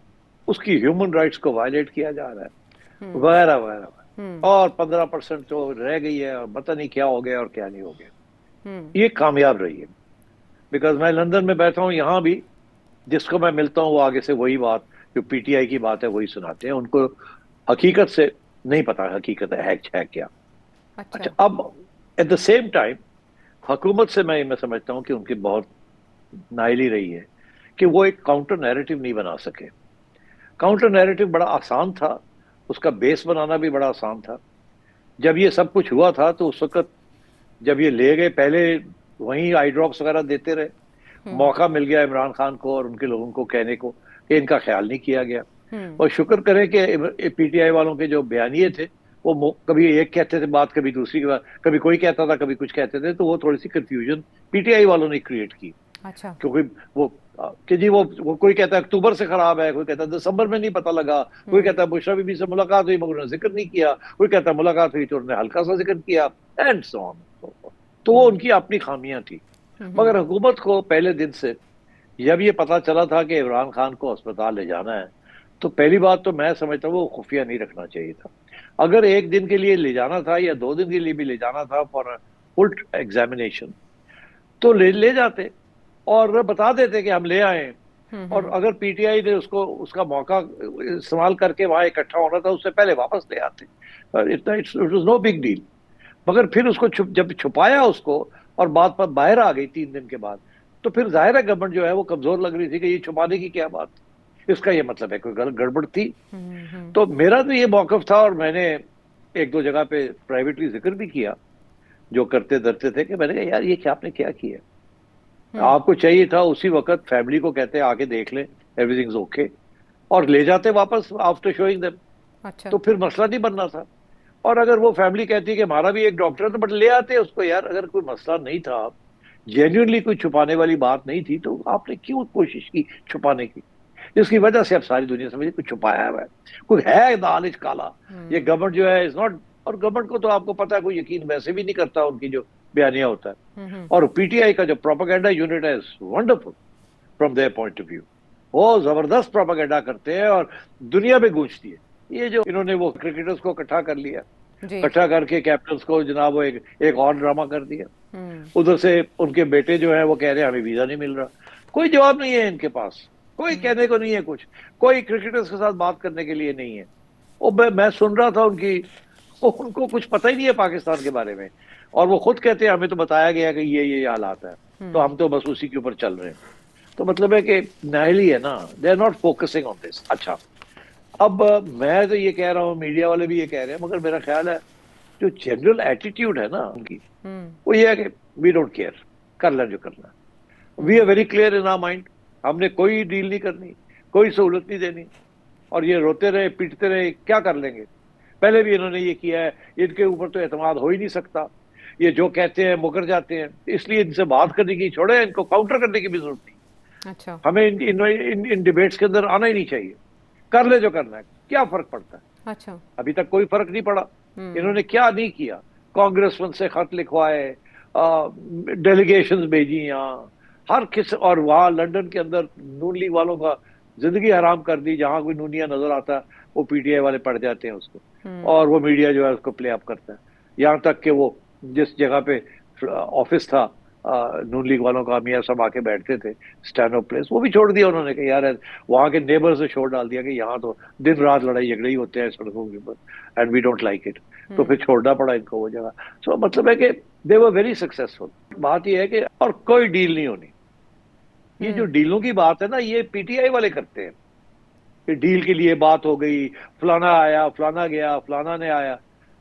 उसकी ह्यूमन राइट्स को वायलेट किया जा रहा है, वगैरह वगैरह, और 15% तो रह गई है और पता नहीं क्या हो गया और क्या नहीं हो गया। ये कामयाब रही है। बिकॉज मैं लंदन में बैठा हूँ, यहाँ भी जिसको मैं मिलता हूँ वो आगे से वही बात जो पीटीआई की बात है वही सुनाते हैं, उनको हकीकत से नहीं पता हकीकत है क्या। अच्छा, अब एट द सेम टाइम हुकूमत से मैं समझता हूँ कि उनकी बहुत नाइली रही है कि वो एक काउंटर नैरेटिव नहीं बना सके। काउंटर नैरेटिव बड़ा आसान था, उसका बेस बनाना भी बड़ा आसान था। जब ये सब कुछ हुआ था तो उस वक्त जब ये ले गए, पहले वहीं आई ड्रॉप्स वगैरह देते रहे, मौका मिल गया इमरान खान को और उनके लोगों को कहने को कि इनका ख्याल नहीं किया गया। और शुक्र करें कि पीटीआई वालों के जो बयानिए थे वो कभी एक कहते थे बात, कभी दूसरी की बात, कभी कोई कहता था कभी कुछ कहते थे, तो वो थोड़ी सी कंफ्यूजन पीटीआई वालों ने क्रिएट की। अच्छा। क्योंकि वो कि जी वो कोई कहता है अक्टूबर से खराब है, कोई कहता है दिसंबर में नहीं पता लगा, कोई कहता है बुशरा बीबी से मुलाकात हुई मगर उन्होंने जिक्र नहीं किया, कोई कहता है मुलाकात हुई तो उन्होंने हल्का सा जिक्र किया, एंड सो ऑन। तो वो उनकी अपनी खामियां थी। मगर हुकूमत को पहले दिन से जब ये पता चला था कि इमरान खान को अस्पताल ले जाना है, तो पहली बात तो मैं समझता हूँ वो खुफिया नहीं रखना चाहिए था। अगर एक दिन के लिए ले जाना था या 2 दिन के लिए भी ले जाना था फॉर फुल एग्जामिनेशन, तो ले जाते और बता देते कि हम ले आए। और अगर पीटीआई ने उसका मौका इस्तेमाल करके वहां इकट्ठा होना था उससे पहले वापस ले आते, it was no big deal. मगर फिर उसको जब छुपाया उसको और बात पर बाहर आ गई 3 दिन के बाद, तो फिर जाहिर है गवर्नमेंट जो है वो कमजोर लग रही थी कि ये छुपाने की क्या बात, इसका ये मतलब है कोई गड़बड़ थी। तो मेरा तो ये मौकफ था और मैंने 1-2 जगह पे प्राइवेटली जिक्र भी किया जो करते डरते थे कि मैंने कहा यार ये क्या आपने क्या किया, आपको चाहिए था उसी वक्त फैमिली को कहते आके देख ले एवरीथिंग इज ओके और ले जाते वापस आफ्टर शोइंग देम। अच्छा। तो फिर मसला नहीं बनना था। और अगर वो फैमिली कहती है कि हमारा भी एक डॉक्टर है तो बट ले आते उसको यार, अगर कोई मसला नहीं था, जेन्युइनली कोई छुपाने वाली बात नहीं थी, तो आपने क्यों कोशिश की छुपाने की, जिसकी वजह से अब सारी दुनिया समझे कुछ छुपाया हुआ है, कोई है दालिच काला। ये गवर्नमेंट जो है इज नॉट, और गवर्नमेंट को तो आपको पता है कोई यकीन वैसे भी नहीं करता उनकी जो बयानिया होता है। और पीटीआई का जो प्रोपेगेंडा यूनिट है is wonderful from their point of view, वो जबरदस्त प्रोपेगेंडा करते हैं और दुनिया में गूंजती है। ये जो इन्होंने वो क्रिकेटर्स को इकट्ठा कर लिया, इकट्ठा करके कैप्टन्स को जनाब वो एक और ड्रामा कर दिया। उधर से उनके बेटे जो है वो कह रहे हैं हमें वीजा नहीं मिल रहा, कोई जवाब नहीं है इनके पास, कोई कहने को नहीं है कुछ, कोई क्रिकेटर्स के साथ बात करने के लिए नहीं है। वो मैं सुन रहा था उनको कुछ पता ही नहीं है पाकिस्तान के बारे में, और वो खुद कहते हैं हमें तो बताया गया कि ये हालात है, तो हम तो बस उसी के ऊपर चल रहे हैं। तो मतलब है कि नाइली है ना, they are not focusing on this. अच्छा, अब मैं तो ये कह रहा हूँ, मीडिया वाले भी ये कह रहे हैं, मगर मेरा ख्याल है जो जनरल एटीट्यूड है ना उनकी, वो ये है कि वी डोंट केयर, कर लें जो करना, we are very clear in our mind, हमने कोई डील नहीं करनी, कोई सहूलत नहीं देनी, और ये रोते रहे पीटते रहे क्या कर लेंगे। पहले भी इन्होंने ये किया है, इनके ऊपर तो एतमाद हो ही नहीं सकता, ये जो कहते हैं मुकर जाते हैं, इसलिए इनसे बात करने की छोड़े, इनको काउंटर करने की भी जरूरत नहीं। अच्छा। हमें इन डिबेट्स के अंदर आना ही नहीं चाहिए, कर ले जो करना है, क्या फर्क पड़ता है। अच्छा। अभी तक कोई फर्क नहीं पड़ा, इन्होंने क्या नहीं किया, कांग्रेसमैन से खत लिखवाए, डेलीगेशंस भेजी यहाँ हर किस, और वहां लंदन के अंदर नून लीग वालों का जिंदगी हराम कर दी, जहां कोई नूनिया नजर आता वो पीटीआई वाले पड़ जाते हैं उसको, और वो मीडिया जो है उसको प्ले अप करता है। यहाँ तक कि वो जिस जगह पे ऑफिस था नून लीग वालों का, मियाँ सब आके बैठते थे स्टैनो प्लेस, वो भी छोड़ दिया उन्होंने कि यार वहां के नेबर से शोर डाल दिया कि यहाँ तो दिन रात लड़ाई झगड़े ही होते हैं सड़कों के ऊपर, and we don't like it. तो फिर छोड़ना पड़ा इनको वो जगह। सो मतलब है कि दे वर वेरी सक्सेसफुल। बात यह है कि और कोई डील नहीं होनी, ये जो डीलों की बात है ना ये पीटीआई वाले करते हैं कि डील के लिए बात हो गई, फलाना आया, फलाना गया, फलाना ने आया।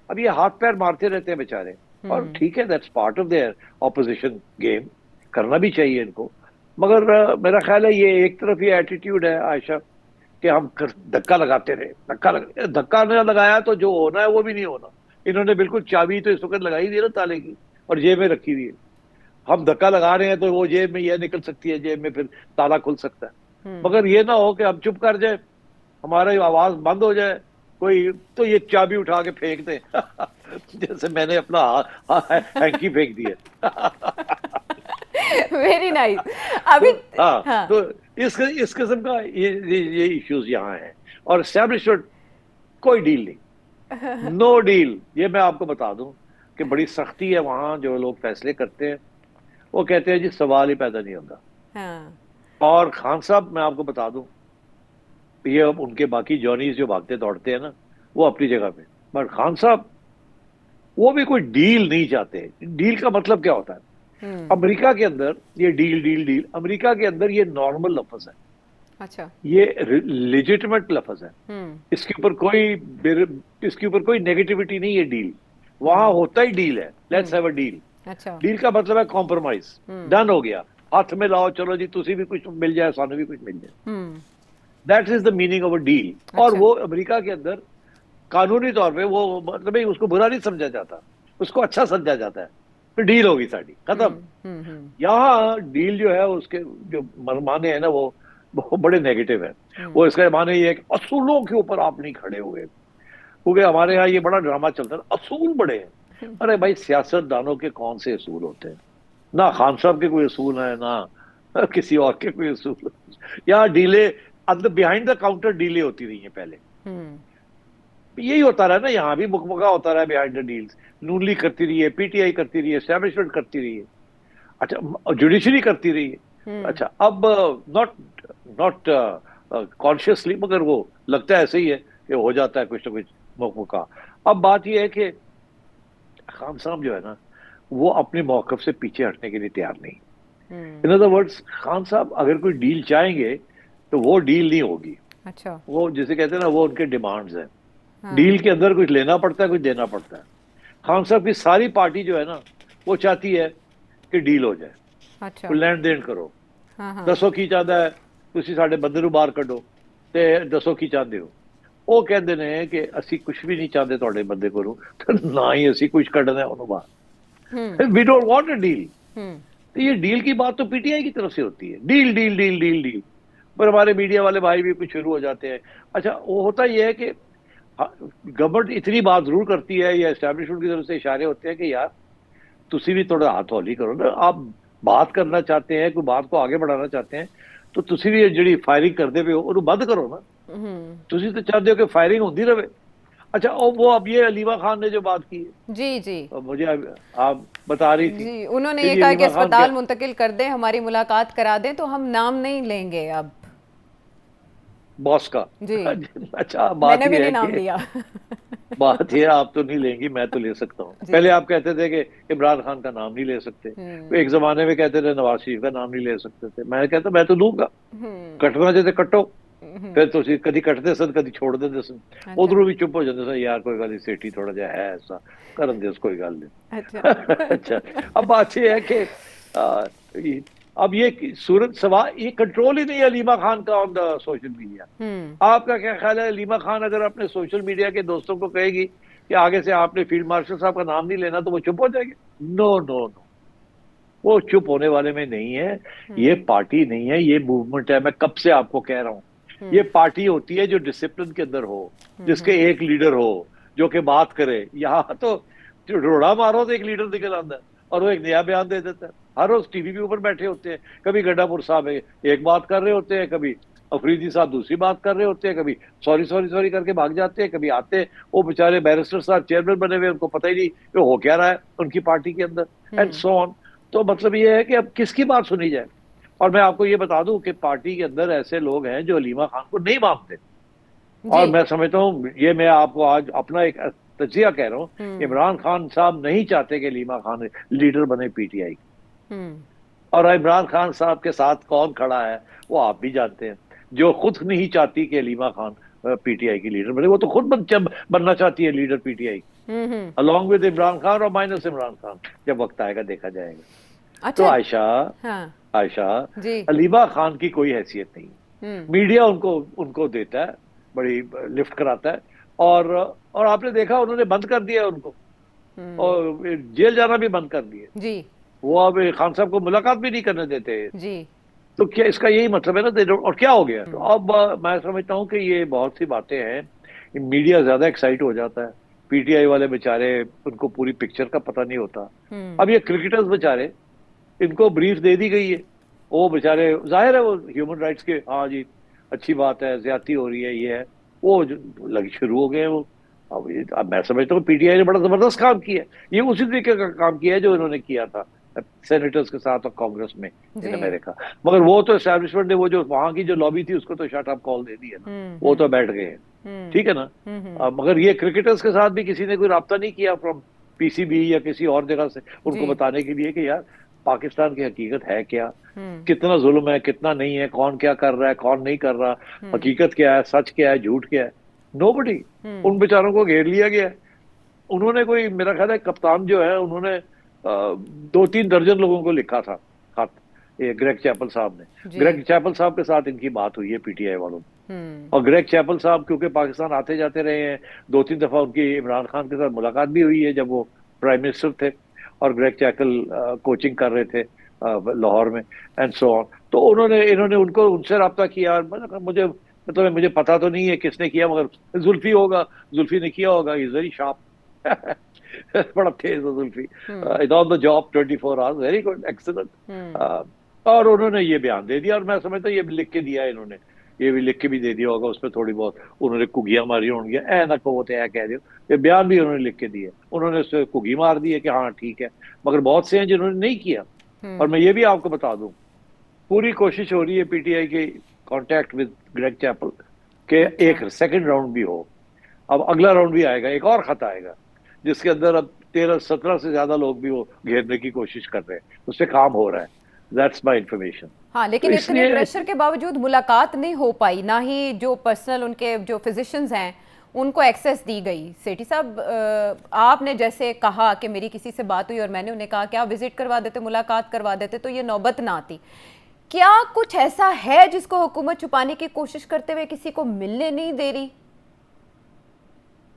अब ये हाथ पैर मारते रहते हैं बेचारे, और ठीक है that's part of their opposition game, करना भी चाहिए इनको। मगर मेरा ख्याल है ये एक तरफ ये एटीट्यूड है आयशा कि हम धक्का लगाते रहे, धक्का न लगाया तो जो होना है वो भी नहीं होना। इन्होंने बिल्कुल चाबी तो इस वक्त लगाई दी ना ताले की और जेब में रखी हुई है, हम धक्का लगा रहे हैं तो वो जेब में ये निकल सकती है, जेब में फिर ताला खुल सकता है। मगर ये ना हो कि हम चुप कर जाए, हमारी आवाज बंद हो जाए, कोई तो ये चाबी उठा के फेंक दे जैसे मैंने अपना हैंकी फेंक दिया। Very nice. अभी हाँ, हाँ तो इस किस्म का ये इश्यूज यहाँ हैं। और एस्टेब्लिशमेंट कोई डील नहीं, नो डील। ये मैं आपको बता दूं कि बड़ी सख्ती है वहां, जो लोग फैसले करते हैं वो कहते हैं जी सवाल ही पैदा नहीं होता। हाँ और खान साहब मैं आपको बता दूं, ये अब उनके बाकी जॉनीज जो भागते दौड़ते हैं ना, वो अपनी जगह पे, पर खान साहब वो भी कोई डील नहीं चाहते। डील का मतलब क्या होता है? अमेरिका के अंदर ये डील डील डील, अमेरिका के अंदर ये नॉर्मल लफ्ज है। अच्छा ये लेजिटिमेट लफ्ज है। इसके ऊपर कोई नेगेटिविटी नहीं है। डील वहां होता ही डील है, लेट्स हैव अ डील। अच्छा डील का मतलब है कॉम्प्रोमाइज, डन हो गया, हाथ में लाओ, चलो जी, तुसी भी कुछ मिल जाए, सानू भी कुछ मिल जाए। That is the meaning of a deal. और वो अमेरिका के अंदर कानूनी तौर पे वो मतलब उसको बुरा नहीं समझा जाता, उसको अच्छा समझा जाता है। फिर डील होगी साड़ी, खत्म। यहाँ डील जो है उसके जो माने हैं ना, वो बड़े नेगेटिव है। वो इसका माने ये है कि असूलों के ऊपर आप नहीं खड़े हुए, क्योंकि हमारे यहाँ ये बड़ा ड्रामा चलता है, असूल बड़े हैं। अरे भाई, सियासतदानों के कौन से असूल होते हैं? ना खान साहब के कोई असूल है, ना किसी और के कोई असूल। यहाँ डीले अंदर बिहाइंड द काउंटर डीले होती रही है पहले। यही होता रहा ना, यहाँ भी मुकमुका होता रहा behind the deals. Noon league करती रही है, पीटीआई करती रही है, एस्टैब्लिशमेंट करती रही है, अच्छा, जुडिशरी करती रही है। अच्छा, अब नॉट नॉट कॉन्शियसली, मगर वो लगता है ऐसे ही है कि हो जाता है कुछ ना कुछ मुकमुका। अब बात यह है कि खान साहब जो है ना, वो अपने मौकफ से पीछे हटने के लिए तैयार नहीं। इन अदर वर्ड्स, खान साहब अगर कोई डील चाहेंगे तो वो डील नहीं होगी। अच्छा वो जिसे कहते हैं ना, वो उनके डिमांड्स हैं। हाँ। डील के अंदर कुछ लेना पड़ता है, कुछ देना पड़ता है। खान साहब की सारी पार्टी जो है ना, वो चाहती है कि डील हो जाए। अच्छा, लेन देन करो। हाँ। दसों की चाहता है तुसी साडे बंदे नूं बाहर कढो ते दसों की चाहते हो। वो कहते ने कि असी कुछ भी नहीं चाहते तुहाडे बंदे कोलों, तो ना ही असी कुछ कढना है उन्होंने बाहर। We don't want a deal. तो ये डील की बात तो पीटीआई की तरफ से होती है, deal deal deal deal deal. पर हमारे मीडिया वाले भाई भी कुछ शुरू हो जाते हैं। अच्छा, वो होता यह है कि गवर्नमेंट इतनी बात जरूर करती है, या एस्टैब्लिशमेंट की तरफ से इशारे होते हैं कि यार तुसी भी थोड़ा हाथ हौली करो ना, आप बात करना चाहते हैं, कोई बात को आगे बढ़ाना चाहते हैं, तो तुसी भी जी फायरिंग करते पे हो और बंद करो ना। तुसी तो चाहते हो कि फायरिंग होती रहे। अच्छा, और वो अब ये अलीमा खान ने जो बात की है, जी जी, मुझे आप बता रही थी जी, उन्होंने ये कहा कि अस्पताल मुंतकिल कर दें, हमारी मुलाकात करा दें, तो हम नाम नहीं लेंगे अब बॉस का जी। अच्छा, बात मैंने भी नहीं है नाम लिया बात ये, आप तो नहीं लेंगी, मैं तो ले सकता हूँ। पहले आप कहते थे कि इमरान खान का नाम नहीं ले सकते, एक जमाने में कहते थे नवाज शरीफ का नाम नहीं ले सकते थे। मैं कहता मैं तो लूंगा, कटना चाहते कटो, फिर तो कभी कटते सन, कभी छोड़ देते सन, उधरों भी चुप हो जाते सन, यार कोई गल नहीं, सेठी थोड़ा जा है ऐसा करन दे, कोई गल नहीं। अच्छा, अब बात ये है कि अब ये सूरत सवाल, ये कंट्रोल ही नहीं है अलीमा खान का ऑन द सोशल मीडिया। आपका क्या ख्याल है, अलीमा खान अगर अपने सोशल मीडिया के दोस्तों को कहेगी कि आगे से आपने फील्ड मार्शल साहब का नाम नहीं लेना, तो वो चुप हो जाएंगे? नो नो नो, वो चुप होने वाले में नहीं है। ये पार्टी नहीं है, ये मूवमेंट है। मैं कब से आपको कह रहा हूँ, ये पार्टी होती है जो डिसिप्लिन के अंदर हो, जिसके एक लीडर हो जो कि बात करे। यहाँ तो रोड़ा मारो तो एक लीडर निकल आता है और वो एक नया बयान दे देता है। हर रोज टीवी के ऊपर बैठे होते हैं, कभी गड्ढापुर साहब एक बात कर रहे होते हैं, कभी अफरीदी साहब दूसरी बात कर रहे होते हैं, कभी सॉरी सॉरी सॉरी करके भाग जाते हैं, कभी आते हैं। वो बेचारे बैरिस्टर साहब चेयरमैन बने हुए, उनको पता ही नहीं कि हो क्या रहा है उनकी पार्टी के अंदर, एंड सो ऑन। तो मतलब ये है कि अब किसकी बात सुनी जाए। और मैं आपको ये बता दूं कि पार्टी के अंदर ऐसे लोग हैं जो अलीमा खान को नहीं मानते, और मैं समझता हूँ, ये मैं आपको आज अपना एक तजिया कह रहा हूँ, इमरान खान साहब नहीं चाहते कि अलीमा खान लीडर बने पीटीआई। और इमरान खान साहब के साथ कौन खड़ा है वो आप भी जानते हैं, जो खुद नहीं चाहती कि अलीमा खान पीटीआई की लीडर बने, वो तो खुद बनना चाहती है leader PTI, along with Imran Khan और माइनस इमरान खान। जब वक्त आएगा देखा जाएगा। अच्छा, तो आयशा अलीमा खान की कोई हैसियत नहीं, मीडिया उनको देता है, बड़ी लिफ्ट कराता है, और आपने देखा उन्होंने बंद कर दिया उनको, और जेल जाना भी बंद कर दिया जी। वो अब खान साहब को मुलाकात भी नहीं करने देते जी। तो क्या इसका यही मतलब है ना, और क्या हो गया? तो अब मैं समझता हूँ कि ये बहुत सी बातें हैं, मीडिया ज्यादा एक्साइट हो जाता है, पीटीआई वाले बेचारे, उनको पूरी पिक्चर का पता नहीं होता। अब ये क्रिकेटर्स बेचारे, इनको ब्रीफ दे दी गई है, वो बेचारे जाहिर है वो ह्यूमन राइट्स के, हाँ जी अच्छी बात है, ज्यादती हो रही है, ये है वो लग शुरू हो गए हैं वो। अब मैं समझता हूँ पीटीआई ने बड़ा जबरदस्त काम किया है, ये उसी तरीके का काम किया है जो इन्होंने किया था सेनेटर्स के साथ और कांग्रेस में इन अमेरिका। मगर वो तो एस्टैब्लिशमेंट ने वो जो वहां की जो लॉबी थी उसको तो शट अप कॉल दे दी है ना, वो तो बैठ गए हैं, ठीक है ना। मगर ये क्रिकेटर्स के साथ भी किसी ने कोई राब्ता नहीं किया फ्रॉम पीसीबी या किसी और जगह से उनको बताने के लिए कि यार पाकिस्तान की हकीकत है क्या, कितना जुल्म है, कितना नहीं है, कौन क्या कर रहा है, कौन नहीं कर रहा, हकीकत क्या है, सच क्या है, झूठ क्या है। नोबडी, उन बेचारों को घेर लिया गया है। उन्होंने कोई, मेरा ख्याल है कप्तान जो है उन्होंने 2-3 दर्जन लोगों को लिखा था खत, ये ग्रेग चैपल साहब ने। ग्रेग चैपल साहब के साथ इनकी बात हुई है पीटीआई वालों में, और ग्रेग चैपल साहब क्योंकि पाकिस्तान आते जाते रहे हैं, 2-3 दफा उनकी इमरान खान के साथ मुलाकात भी हुई है जब वो प्राइम मिनिस्टर थे और ग्रेग चैपल कोचिंग कर रहे थे लाहौर में एंड सो ऑन। तो इन्होंने उनको उनसे रब्ता किया। मुझे पता तो नहीं है किसने किया, मगर जुल्फी होगा, जुल्फी ने किया होगा, इज वेरी शार्प बड़ा तेज है Zulfi, it on the job 24 hours, very good, excellent. और उन्होंने ये बयान दे दिया, और मैं समझता हूँ ये लिख के दिया है इन्होंने, ये भी लिख के भी दे दिया होगा, उसमें थोड़ी बहुत उन्होंने कुगियां मारी होंगी, ए ना को कह रहे हो, ये बयान भी उन्होंने लिख के दिया, उन्होंने उससे कुगी मार दी है कि हाँ ठीक है। मगर बहुत से हैं जिन्होंने नहीं किया। और मैं ये भी आपको बता दूं, पूरी कोशिश हो रही है पीटीआई के कांटेक्ट विद ग्रेग चैपल के एक सेकंड राउंड भी हो। अब अगला राउंड भी आएगा, एक और खत आएगा जिसके अंदर अब 13-17 से ज्यादा लोग भी वो घेरने की कोशिश कर रहे हैं, उस पर काम हो रहा है। That's my information. हाँ, लेकिन तो इतने प्रेशर के बावजूद मुलाकात नहीं हो पाई, ना ही जो पर्सनल उनके जो फिजिशियंस हैं उनको एक्सेस दी गई। सेठी साहब, आपने जैसे कहा कि मेरी किसी से बात हुई और मैंने उन्हें कहा कि आप विजिट करवा देते, मुलाकात करवा देते तो ये नौबत ना आती। क्या कुछ ऐसा है जिसको हुकूमत छुपाने की कोशिश करते हुए किसी को मिलने नहीं दे रही?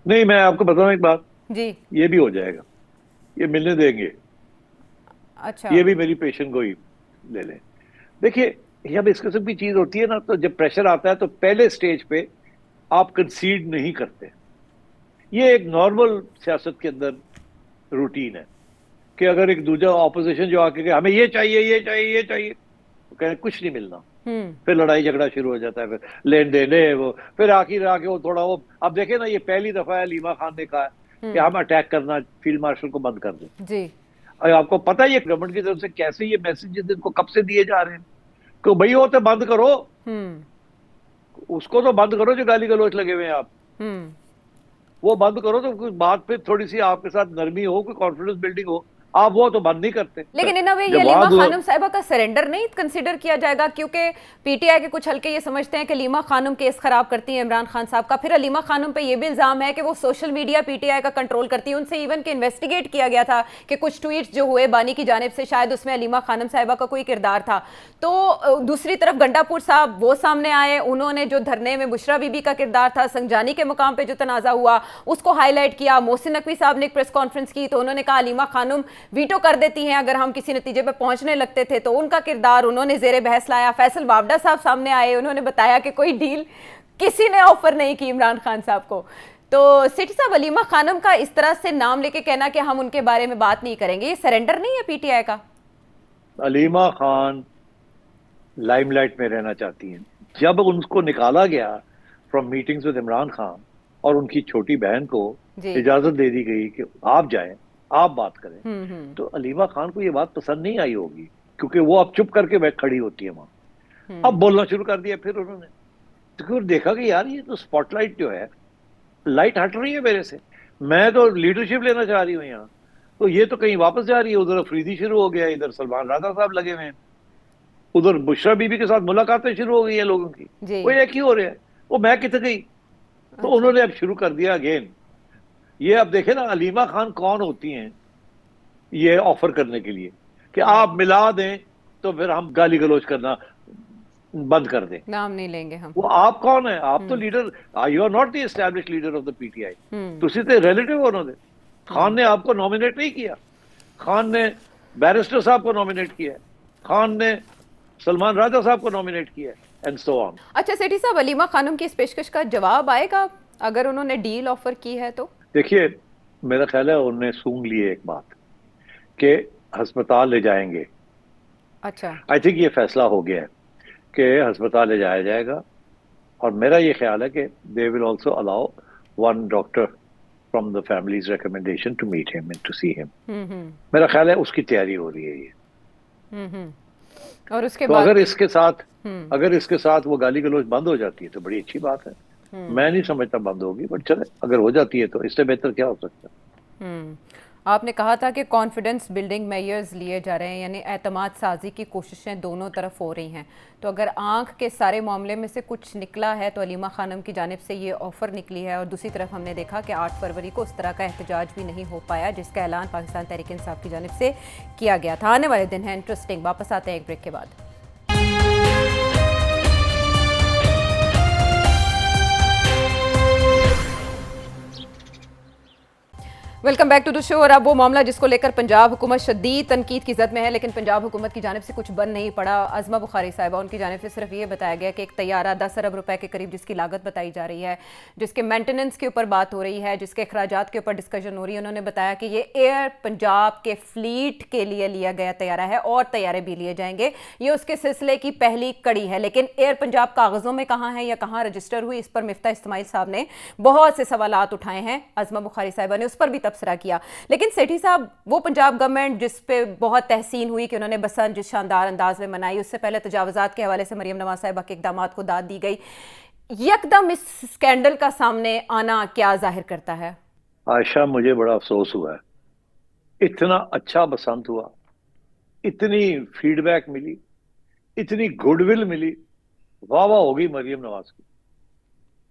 नहीं, मैं आपको बताऊं एक बात जी, ये भी हो जाएगा, ये मिलने देंगे। अच्छा, ये भी मेरी पेशेंट गोई ले लें। देखिए, जब इस किस्म की चीज होती है ना, तो जब प्रेशर आता है तो पहले स्टेज पे आप कंसीड नहीं करते। ये एक नॉर्मल सियासत के अंदर रूटीन है कि अगर एक दूसरा ऑपोजिशन जो आके हमें ये चाहिए, ये चाहिए, ये चाहिए, तो कहें कुछ नहीं मिलना, फिर लड़ाई झगड़ा शुरू हो जाता है, फिर लेन देन है वो, फिर आखिर आके वो थोड़ा वो, अब देखे ना, ये पहली दफा है लीमा खान ने कहा कि हम अटैक करना फील्ड मार्शल को बंद कर दें जी। और आपको पता है ये गवर्नमेंट की तरफ से कैसे ये मैसेजेस इनको कब से दिए जा रहे हैं कि भाई वो तो बंद करो, उसको तो बंद करो जो गाली गलौज लगे हुए हैं आप, वो बंद करो, तो कुछ बात पे थोड़ी सी आपके साथ नरमी हो, कोई कॉन्फिडेंस बिल्डिंग हो, आप वो तो बंद नहीं करते। लेकिन इन वे ये लीमा खानम साहिबा का सरेंडर नहीं कंसीडर किया जाएगा, क्योंकि पीटीआई के कुछ हल्के ये समझते हैं कि लीमा खानम केस खराब करती है इमरान खान साहब का। फिर लीमा खानम पे ये भी इल्जाम है कि वो सोशल मीडिया पीटीआई का कंट्रोल करती है। उनसे इवन के इन्वेस्टिगेट किया गया था कि कुछ ट्वीट जो हुए बानी की जानिब से, शायद उसमें लीमा खानम साहिबा का कोई किरदार था। तो दूसरी तरफ गंडापुर साहब वो सामने आए, उन्होंने जो धरने में बुशरा बीबी का किरदार था, संजानी के मुकाम पर जो तनाज़ा हुआ उसको हाईलाइट किया। मोहसिन नकवी साहब ने एक प्रेस कॉन्फ्रेंस की तो उन्होंने कहा लीमा खानम वीटो कर देती हैं अगर हम किसी नतीजे पे पहुंचने लगते थे, तो उनका किरदार उन्होंने जेरे बहस लाया। फैसल वावडा साहब सामने आए, उन्होंने बताया कि कोई डील किसी ने ऑफर नहीं की इमरान खान साहब को। तो सेठी साहब, अलीमा खानम का इस तरह से नाम लेके कहना कि हम उनके बारे में बात नहीं करेंगे, ये सरेंडर नहीं है पीटीआई का? अलीमा खान लाइमलाइट में रहना चाहती हैं। जब उनको निकाला गया from meetings with Imran Khan और उनकी छोटी बहन को इजाजत दे दी गई कि आप जाएं, आप बात करें, तो अलीमा खान को ये बात पसंद नहीं आई होगी, क्योंकि वो अब चुप करके बैठ खड़ी होती है वहां। अब बोलना शुरू कर दिया फिर उन्होंने, तो फिर देखा कि यार ये तो स्पॉटलाइट जो है, लाइट हट रही है मेरे से, मैं तो लीडरशिप लेना चाह रही हूँ यहाँ, तो ये तो कहीं वापस जा रही है। उधर अफरीदी शुरू हो गया, इधर सलमान राजा साहब लगे हुए हैं, उधर बुशरा बीबी के साथ मुलाकातें शुरू हो गई है लोगों की, वो एक ही हो रहा है, वो मैं कितने गई। तो उन्होंने अब शुरू कर दिया अगेन। ये अब देखे ना अलीमा खान कौन होती हैं ये ऑफर करने के लिए कि आप मिला दें तो फिर हम गाली गलौज करना बंद कर दें, नाम नहीं लेंगे हम। वो आप कौन है? आप तो leader, you are not the established leader of the PTI. तुसी तो रिलेटिव हो उन्होंने, खान ने आपको नॉमिनेट नहीं किया, खान ने बैरिस्टर साहब को नॉमिनेट किया है, खान ने सलमान राजा साहब को नॉमिनेट किया है, एंड सो ऑन। अच्छा सेठी साहब, अलीमा खानम की इस पेशकश का जवाब आएगा अगर उन्होंने डील ऑफर की है तो? देखिए, मेरा ख्याल है उन्होंने सूंघ लिए एक बात कि अस्पताल ले जाएंगे। अच्छा, आई थिंक ये फैसला हो गया है कि अस्पताल ले जाया जाएगा, और मेरा ये ख्याल है कि they will also allow one doctor from the family's recommendation to meet him and to see him. मेरा ख्याल है उसकी तैयारी हो रही है ये। और उसके तो बाद अगर इसके साथ वो गाली गलौज बंद हो जाती है तो बड़ी अच्छी बात है। मैं नहीं समझता बंद होगी, बट चले, अगर हो जाती है तो इससे बेहतर क्या हो सकता है। आपने कहा था कि कॉन्फिडेंस बिल्डिंग मेजर्स लिए जा रहे हैं, यानी एतमाद साजी की कोशिशें दोनों तरफ हो रही हैं। तो अगर आंख के सारे मामले में से कुछ निकला है तो अलीमा खानम की जानिब से ये ऑफ़र निकली है, और दूसरी तरफ हमने देखा कि 8 फरवरी को उस तरह का एहतजाज भी नहीं हो पाया जिसका ऐलान पाकिस्तान तहरीक इंसाफ की जानिब से किया गया था। आने वाले दिन है इंटरेस्टिंग। वापस आते हैं एक ब्रेक के बाद। Welcome back to the show. और अब वो मामला जिसको लेकर पंजाब हुकूमत शदीद तनकीद की जद में है, लेकिन पंजाब हुकूमत की जानिब से कुछ बन नहीं पड़ा। अज़मा बुखारी साहिबा, उनकी जानिब से सिर्फ ये बताया गया कि एक तैयारा 10 अरब रुपए के करीब जिसकी लागत बताई जा रही है, जिसके मेंटेनेंस के ऊपर बात हो रही है, जिसके अखराजात के ऊपर डिस्कशन हो रही है। उन्होंने बताया कि ये एयर पंजाब के फ्लीट के लिए लिया गया तैयारा है और तैयारे भी लिए जाएंगे। ये उसके सिलसिले की पहली कड़ी है, लेकिन एयर पंजाब कागजों में कहाँ है या कहाँ रजिस्टर हुई, इस पर मिफ्ता इस्माइल साहब ने बहुत से सवालात उठाए हैं। अज़मा बुखारी साहिबा ने उस पर भी तबसरा किया। लेकिन सेठी साहब, वो पंजाब गवर्नमेंट जिस पे बहुत तहसीन हुई कि उन्होंने बसंत जिस शानदार अंदाज में मनाई, उससे पहले तजावुजात के हवाले से मरियम नवाज साहिबा के इक़दामात को दाद दी गई, यकदम इस स्कैंडल का सामने आना क्या जाहिर करता है? आयशा, मुझे बड़ा अफसोस हुआ है। इतना अच्छा बसंत हुआ, इतनी फीडबैक मिली, इतनी गुडविल मिली, वाह वाह हो गई मरियम नवाज की,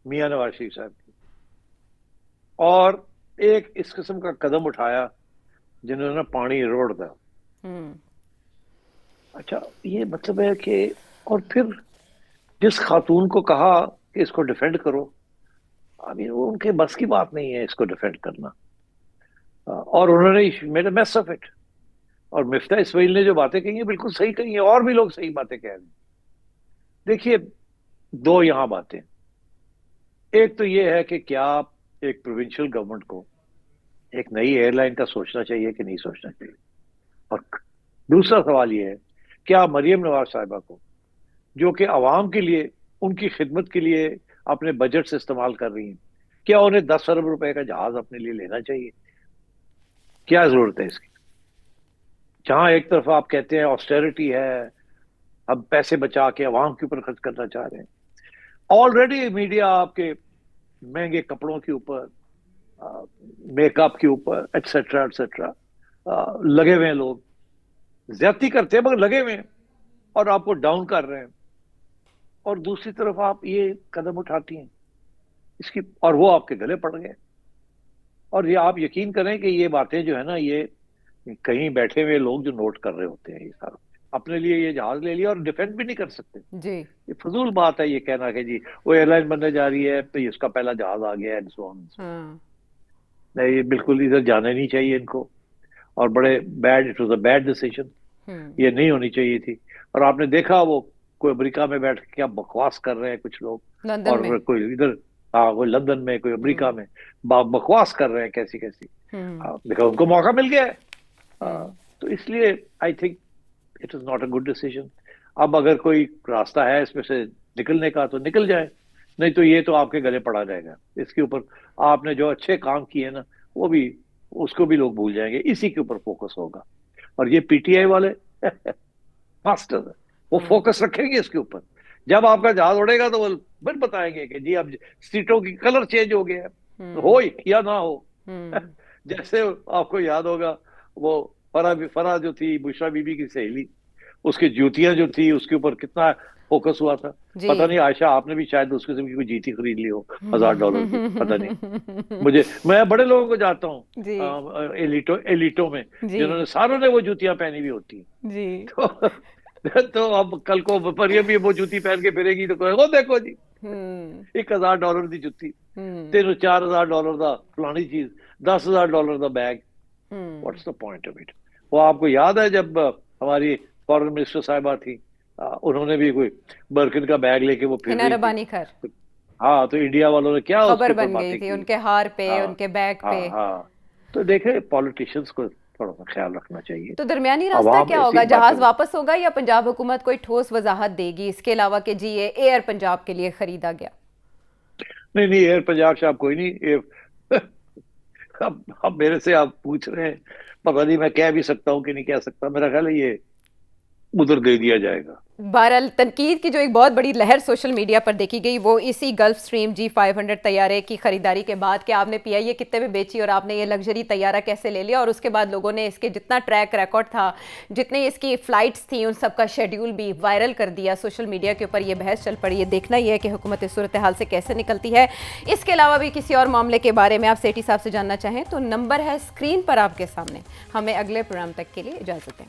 मियां नवाज शरीफ साहब की, और एक इस किस्म का कदम उठाया जिन्होंने पानी रोड़ दिया। अच्छा, ये मतलब है कि, और फिर जिस खातून को कहा कि इसको डिफेंड करो, अभी वो उनके बस की बात नहीं है इसको डिफेंड करना, और उन्होंने made a mess of it. और मिफ्ता इस्माइल ने जो बातें कही हैं बिल्कुल सही कही हैं, और भी लोग सही बातें कह रहे हैं। देखिए, दो यहां बातें, एक तो ये है कि क्या एक प्रोविंशियल गवर्नमेंट को एक नई एयरलाइन का सोचना चाहिए कि नहीं सोचना चाहिए, और दूसरा सवाल ये है, क्या मरियम नवाज साहिबा को, जो कि आवाम के लिए, उनकी खिदमत के लिए अपने बजट से इस्तेमाल कर रही हैं, क्या उन्हें 10 अरब रुपए का जहाज अपने लिए लेना चाहिए? क्या जरूरत है इसकी? जहां एक तरफ आप कहते हैं ऑस्टेरिटी है, अब पैसे बचा के अवाम के ऊपर खर्च करना चाह रहे हैं, ऑलरेडी मीडिया आपके महंगे कपड़ों के ऊपर, मेकअप के ऊपर, एटसेट्रा एटसेट्रा लगे हुए हैं, लोग ज्यादती करते हैं मगर लगे हुए हैं, और आपको डाउन कर रहे हैं, और दूसरी तरफ आप ये कदम उठाती हैं इसकी, और वो आपके गले पड़ गए। और ये आप यकीन करें कि ये बातें जो है ना, ये कहीं बैठे हुए लोग जो नोट कर रहे होते हैं, ये सारा अपने लिए ये जहाज ले लिया और डिफेंड भी नहीं कर सकते जी। ये फजूल बात है ये कहना कि जी वो एयरलाइन बनने जा रही है तो इसका पहला जहाज आ गया एंड सो ऑन। नहीं, ये बिल्कुल इधर जाना नहीं चाहिए इनको, और बड़े bad, it was a bad decision, ये नहीं होनी चाहिए थी। और आपने देखा वो कोई अमेरिका में बैठ के क्या बकवास कर रहे हैं कुछ लोग, और कोई इधर, हाँ, कोई लंदन में, कोई अमेरिका में बकवास कर रहे हैं कैसी कैसी। देखा, उनको मौका मिल गया है। तो इसलिए I think it is not a good decision. अब अगर कोई रास्ता है इसमें से निकलने का तो निकल जाए, नहीं तो ये तो आपके गले पड़ा रहेगा। इसके ऊपर आपने जो अच्छे काम किए ना, वो भी, उसको भी लोग भूल जाएंगे, इसी के ऊपर फोकस होगा। और ये पीटीआई वाले मास्टर है, वो फोकस रखेंगे इसके ऊपर। जब आपका जहाज उड़ेगा तो वो फिर बताएंगे कि जी अब सीटों की कलर चेंज हो गया है, हो या ना हो। जैसे आपको याद होगा वो फरा जो थी, बुशरा बीबी की सहेली, उसकी जूतियां जो थी उसके ऊपर कितना फोकस हुआ था। पता नहीं आयशा, आपने भी शायद उसके से कोई जीती खरीद ली हो $1000 की, पता नहीं। मैं बड़े लोगों को जानता हूँ एलिटो में, जिन्होंने सारों ने वो जूतियां पहनी हुई होती है। तो अब कल को मरियम भी वो जूती पहन के फिरेगी तो वो देखो जी $1000 की जूती, $3-4 हज़ार का फलानी चीज, $10,000 का bag. What's the point of it? वो आपको याद है जब हमारी फॉरेन मिनिस्टर साहिबा थी, उन्होंने भी कोई बर्किन का बैग लेके वो फिर हिना रही रब्बानी थी। खैर हाँ, तो इंडिया वालों ने क्या खबर उसके ऊपर बन गई बातें थी की। उनके हार पे, हाँ उनके बैग हाँ पे। हाँ। तो देखे पॉलिटिशियंस को थोड़ा सा ख्याल रखना चाहिए। तो दरमियानी रास्ता अवाम क्या ऐसी होगा? जहाज बातें, वापस होगा या पंजाब हुकूमत कोई ठोस वजाहत देगी इसके अलावा कि जी ये एयर पंजाब के लिए खरीदा गया? नहीं नहीं, एयर पंजाब से आप कोई नहीं, एयर अब मेरे से आप पूछ रहे हैं, पता नहीं मैं कह भी सकता हूँ कि नहीं कह सकता, मेरा ख्याल है ये उधर दे दिया जाएगा। बहरहाल तनकीद की जो एक बहुत बड़ी लहर सोशल मीडिया पर देखी गई वो इसी गल्फ स्ट्रीम G500 तैयारे की खरीदारी के बाद कि आपने PIA कितने में बेची और आपने ये लग्जरी तैयारा कैसे ले लिया, और उसके बाद लोगों ने इसके जितना ट्रैक रिकॉर्ड था, जितनी इसकी फ्लाइट्स थी, उन सबका शेड्यूल भी वायरल कर दिया सोशल मीडिया के ऊपर। ये बहस चल पड़ी है। देखना ही है कि हुकूमत इस सूरत हाल से कैसे निकलती है। इसके अलावा भी किसी और मामले के बारे में आप सेठी साहब से जानना चाहें तो नंबर है स्क्रीन पर आपके सामने। हमें अगले प्रोग्राम तक के लिए इजाज़त दें।